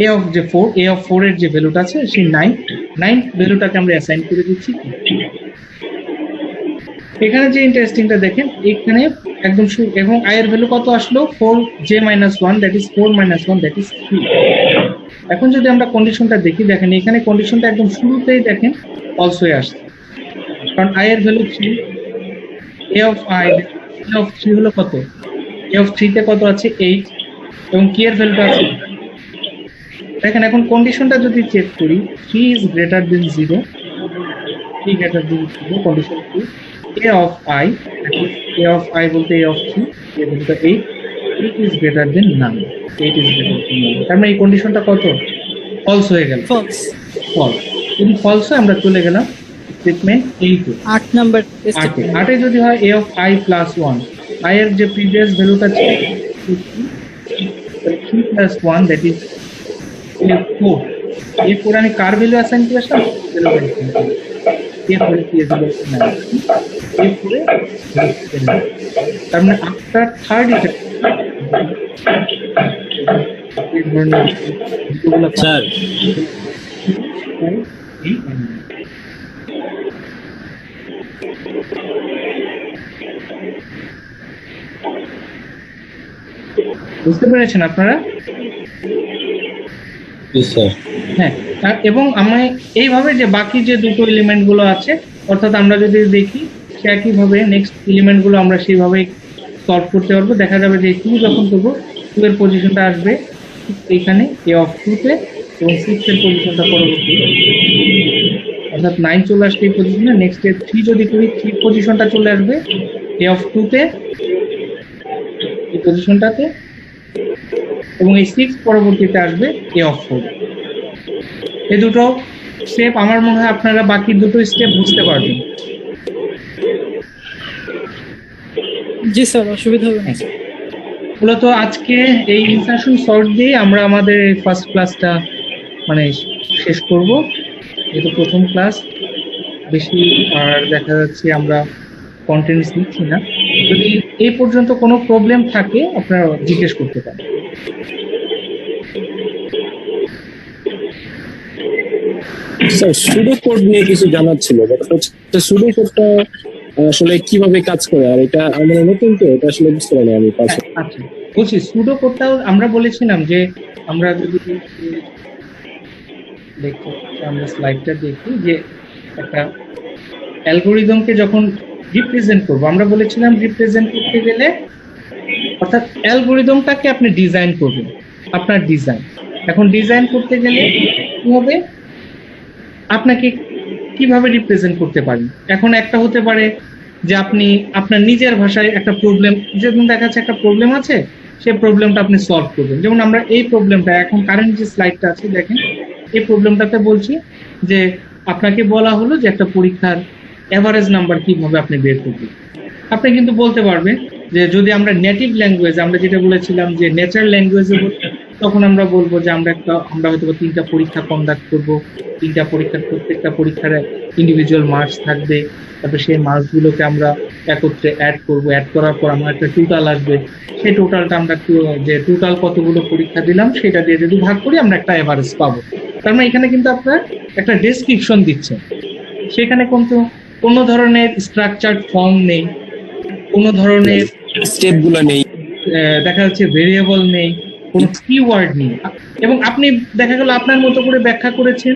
A অফ যে 4, A অফ 4 এর যে ভ্যালুটা আছে সেই 9 ভ্যালুটাকে আমরা অ্যাসাইন করে দিচ্ছি। এখানে যে ইন্টারেস্টিংটা দেখেন, এখানে একদম এবং i এর ভ্যালু কত আসলো 4j-1 that is 4 - 1 that is 3। এখন যদি আমরা কন্ডিশনটা দেখি, দেখেন এখানে কন্ডিশনটা একদম শুরুতেই দেখেন ফলস হয়ে আসছে, কারণ i এর value 3, a of a of 3 হলো কত, a অফ 3 তে কত আছে 8 এবং k এর ভ্যালুটা আছে। দেখেন এখন কন্ডিশনটা যদি চেক করি 3 is greater than 0, 3 greater than 0, condition 2, a of i, a of i বলতে a of 3, a বলতে 8, 8 is greater than 9, 8 is greater than 9। তার মানে এই কন্ডিশনটা কত, ফলস হয়ে গেল, ফলস। ফলস। যদি ফলস হয় আমরা চলে গেলাম স্টেটমেন্ট 8 এ। 8 নাম্বার 8 এ যদি হয় a of i plus 1, i এর যে প্রিভিয়াস ভ্যালুটা ছিল 3 plus 1 that is a4, a4 আমি কার ভ্যালু অ্যাসাইন করে আসলাম, a4 কি আসলে 9, a4 তার মানে আফটার থার্ড স্যার, বুঝতে পেরেছেন আপনারা? স্যার। হ্যাঁ, এবং আমি এইভাবে যে বাকি যে দুটো এলিমেন্ট গুলো আছে, অর্থাৎ আমরা যদি দেখি একইভাবে নেক্সট এলিমেন্ট গুলো আমরা সেইভাবে সলভ করতে পারবো। দেখা যাবে যে 2 যখন করবো 2 এর পজিশনটা আসবে এইখানে a অফ 2 তে এবং 6 এর পজিশনটা পরবর্তী, অর্থাৎ 9 চলে আসবে এই পজিশনে। নেক্সট এর 3 যদি করি 3 পজিশনটা চলে আসবে a অফ 2 তে এই পজিশনটাতে এবং এই 6 পরবর্তীতে আসবে a অফ 4। এই দুটো স্টেপ আমার মনে হয় আপনারা বাকি দুটো স্টেপ বুঝতে পারবেন। জি স্যার, অসুবিধা হবে না। মূলত আজকে এই ইনসারশন সর্ট দিয়ে আমরা আমাদের ফার্স্ট ক্লাসটা মানে শেষ করব, যেহেতু প্রথম ক্লাস বেশি আর দেখা যাচ্ছে আমরা কন্টেন্টস দিচ্ছি না। যদি এই পর্যন্ত কোনো প্রবলেম থাকে আপনারা জিজ্ঞেস করতে পারেন। স্যার, সুডো কোড নিয়ে কিছু জানার ছিল। সুডো কোডটা আসলে কিভাবে কাজ করে, আর এটা আমরা নতুন তো, এটা আসলে বুঝতে পারি আমি পাশে। আচ্ছা, বলছি সুডো কোডটাও আমরা বলেছিলাম যে আমরা যদি দেখি, আমরা স্লাইডটা দেখি যে একটা অ্যালগোরিদমকে যখন রিপ্রেজেন্ট করবো, আমরা বলেছিলাম রিপ্রেজেন্ট করতে গেলে অর্থাৎ অ্যালগোরিদমটাকে আপনি ডিজাইন করবেন, আপনার ডিজাইন। এখন ডিজাইন করতে গেলে কি হবে, আপনাকে কিভাবে রিপ্রেজেন্ট করতে পারেন। এখন একটা হতে পারে যে আপনি আপনার নিজের ভাষায় একটা প্রবলেম, যেমন দেখা যাচ্ছে একটা প্রবলেম আছে, সেই প্রবলেমটা আপনি সলভ করবেন। যেমন আমরা এই প্রবলেমটা এখন কারেন্ট যে স্লাইডটা আছে দেখেন, এই প্রবলেমটাতে বলছি যে আপনাকে বলা হলো যে একটা পরীক্ষার এভারেজ নাম্বার কিভাবে আপনি বের করবেন। আপনি কিন্তু বলতে পারবেন যে যদি আমরা নেটিভ ল্যাঙ্গুয়েজ, আমরা যেটা বলেছিলাম যে ন্যাচারাল ল্যাঙ্গুয়েজে, তখন আমরা বলবো যে আমরা হয়তো 3টা পরীক্ষা কন্ডাক্ট করবো, 3টা পরীক্ষার প্রত্যেকটা পরীক্ষার ইন্ডিভিজুয়াল মার্কস থাকবে, তারপর সেই মার্কসগুলোকে আমরা একত্রে অ্যাড করব, অ্যাড করার পর আমার একটা টোটাল আসবে, সেই টোটালটা আমরা যে টোটাল কতগুলো পরীক্ষা দিলাম সেটা দিয়ে যদি ভাগ করি আমরা একটা এভারেজ পাবো। তার মানে এখানে কিন্তু আপনার একটা ডেসক্রিপশন দিচ্ছে, সেখানে কিন্তু কোনো ধরনের স্ট্রাকচার্ড ফর্ম নেই, কোনো ধরনের স্টেপগুলো নেই, দেখা যাচ্ছে ভেরিয়েবল নেই, কোনো কিওয়ার্ড নেই, এবং আপনি দেখা গেল আপনার মতো করে ব্যাখ্যা করেছেন,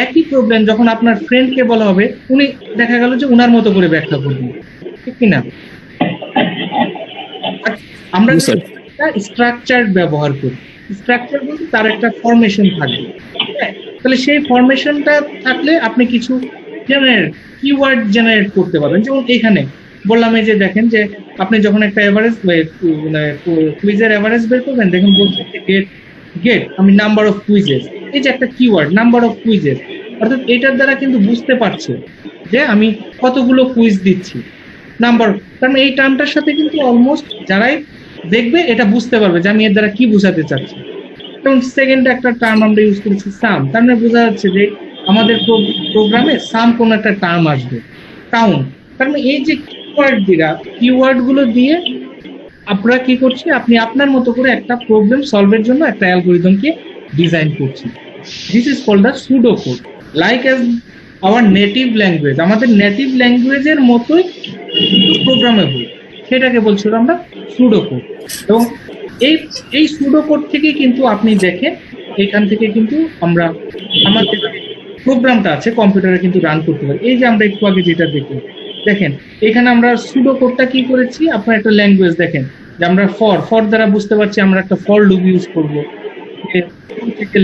একই প্রবলেম যখন আপনার ফ্রেন্ডকে বলা হবে, উনি দেখা গেল যে উনার মতো করে ব্যাখ্যা করবেন, ঠিক কিনা? আমরা জি, স্যার। স্ট্রাকচার ব্যবহার করি। স্ট্রাকচার বলতে তার একটা ফরমেশন থাকবে, হ্যাঁ? তাহলে সেই ফরমেশনটা থাকলে আপনি কিছু কিওয়ার্ড জেনারেট করতে পারবেন। যেমন এখানে বললাম, এই যে দেখেন যে আপনি যখন একটা এভারেজ কুইজের এভারেজ বের করবেন, দেখুন বলছে গেট গেট আমি নাম্বার অফ কুইজেস, এই যে একটা কিওয়ার্ড নাম্বার অফ কুইজেস, অর্থাৎ এটার দ্বারা কিন্তু বুঝতে পারছে যে আমি কতগুলো কুইজ দিচ্ছি, নাম্বার। কারণ এই টার্মটার সাথে কিন্তু অলমোস্ট যারাই দেখবে এটা বুঝতে পারবে যে আমি এর দ্বারা কি বোঝাতে চাচ্ছি। এবং সেকেন্ড একটা টার্ম আমরা ইউজ করেছি সাম, তার মানে বোঝা যাচ্ছে যে আমাদের প্রোগ্রামে সাম কোন একটা টার্ম আসবে, কাউন্ট। তার মানে এই যে কিওয়ার্ড গুলো দিয়ে আপনারা কি করছি, আপনি আপনার মতো করে একটা প্রবলেম সলভের জন্য একটা অ্যালগরিদমকে ডিজাইন করছি। This is called the pseudo code, like as our native language, আমাদের নেটিভ ল্যাঙ্গুয়েজের মতোই প্রোগ্রামেবল, সেটাকে বলছিল আমরা সুডো কোড। এবং এই সুডো কোড থেকে কিন্তু আপনি দেখেন, এখান থেকে কিন্তু আমরা আমাদের প্রোগ্রামটা আছে কম্পিউটারে কিন্তু রান করতে পারি। এই যে আমরা একটু আগে যেটা দেখলাম, দেখেন এখানে আমরা সুডো কোডটা কি করেছি, আপনার একটা ল্যাঙ্গুয়েজ দেখেন যে আমরা ফর দ্বারা বুঝতে পারছি আমরা একটা ফর লুপ ইউজ করবো,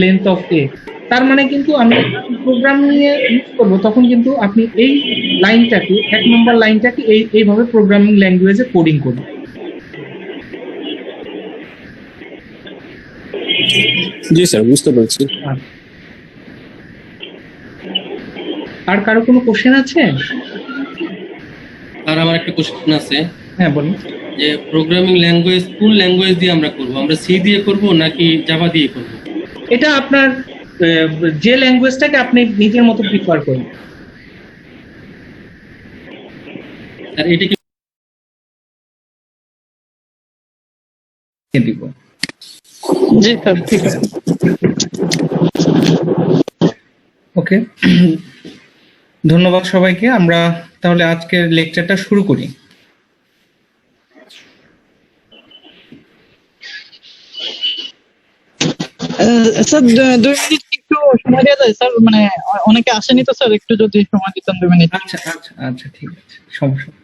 লেন্থ অফ এ। তার মানে কিন্তু আমি প্রোগ্রাম নিয়ে ইউজ করবো, তখন কিন্তু আপনি এই লাইনটাকে, 1 নম্বর লাইনটাকে এইভাবে প্রোগ্রামিং ল্যাঙ্গুয়েজে কোডিং করবেন। জি স্যার, বুঝতে পারছি। আর কারো কোনো কোশ্চেন আছে? আর আমার একটা কোশ্চেন আছে, হ্যাঁ বলুন। যে প্রোগ্রামিং ল্যাঙ্গুয়েজ কোন ল্যাঙ্গুয়েজ দিয়ে আমরা করব? আমরা সি দিয়ে করব নাকি জাভা দিয়ে করব? এটা আপনার যে ল্যাঙ্গুয়েজটাকে আপনি নিজের মতো প্রিফার করেন। আর এটা কি দিব। জি স্যার, ঠিক আছে। ওকে, ধন্যবাদ সবাইকে। আমরা তাহলে আজকের লেকচারটা শুরু করি। স্যার 2 মিনিট একটু সময় দেওয়া যায় স্যার? মানে অনেকে আসেনি তো স্যার, একটু যদি সময় দিতেন 2 মিনিট। আচ্ছা আচ্ছা আচ্ছা, ঠিক আছে, সমস্যা নেই।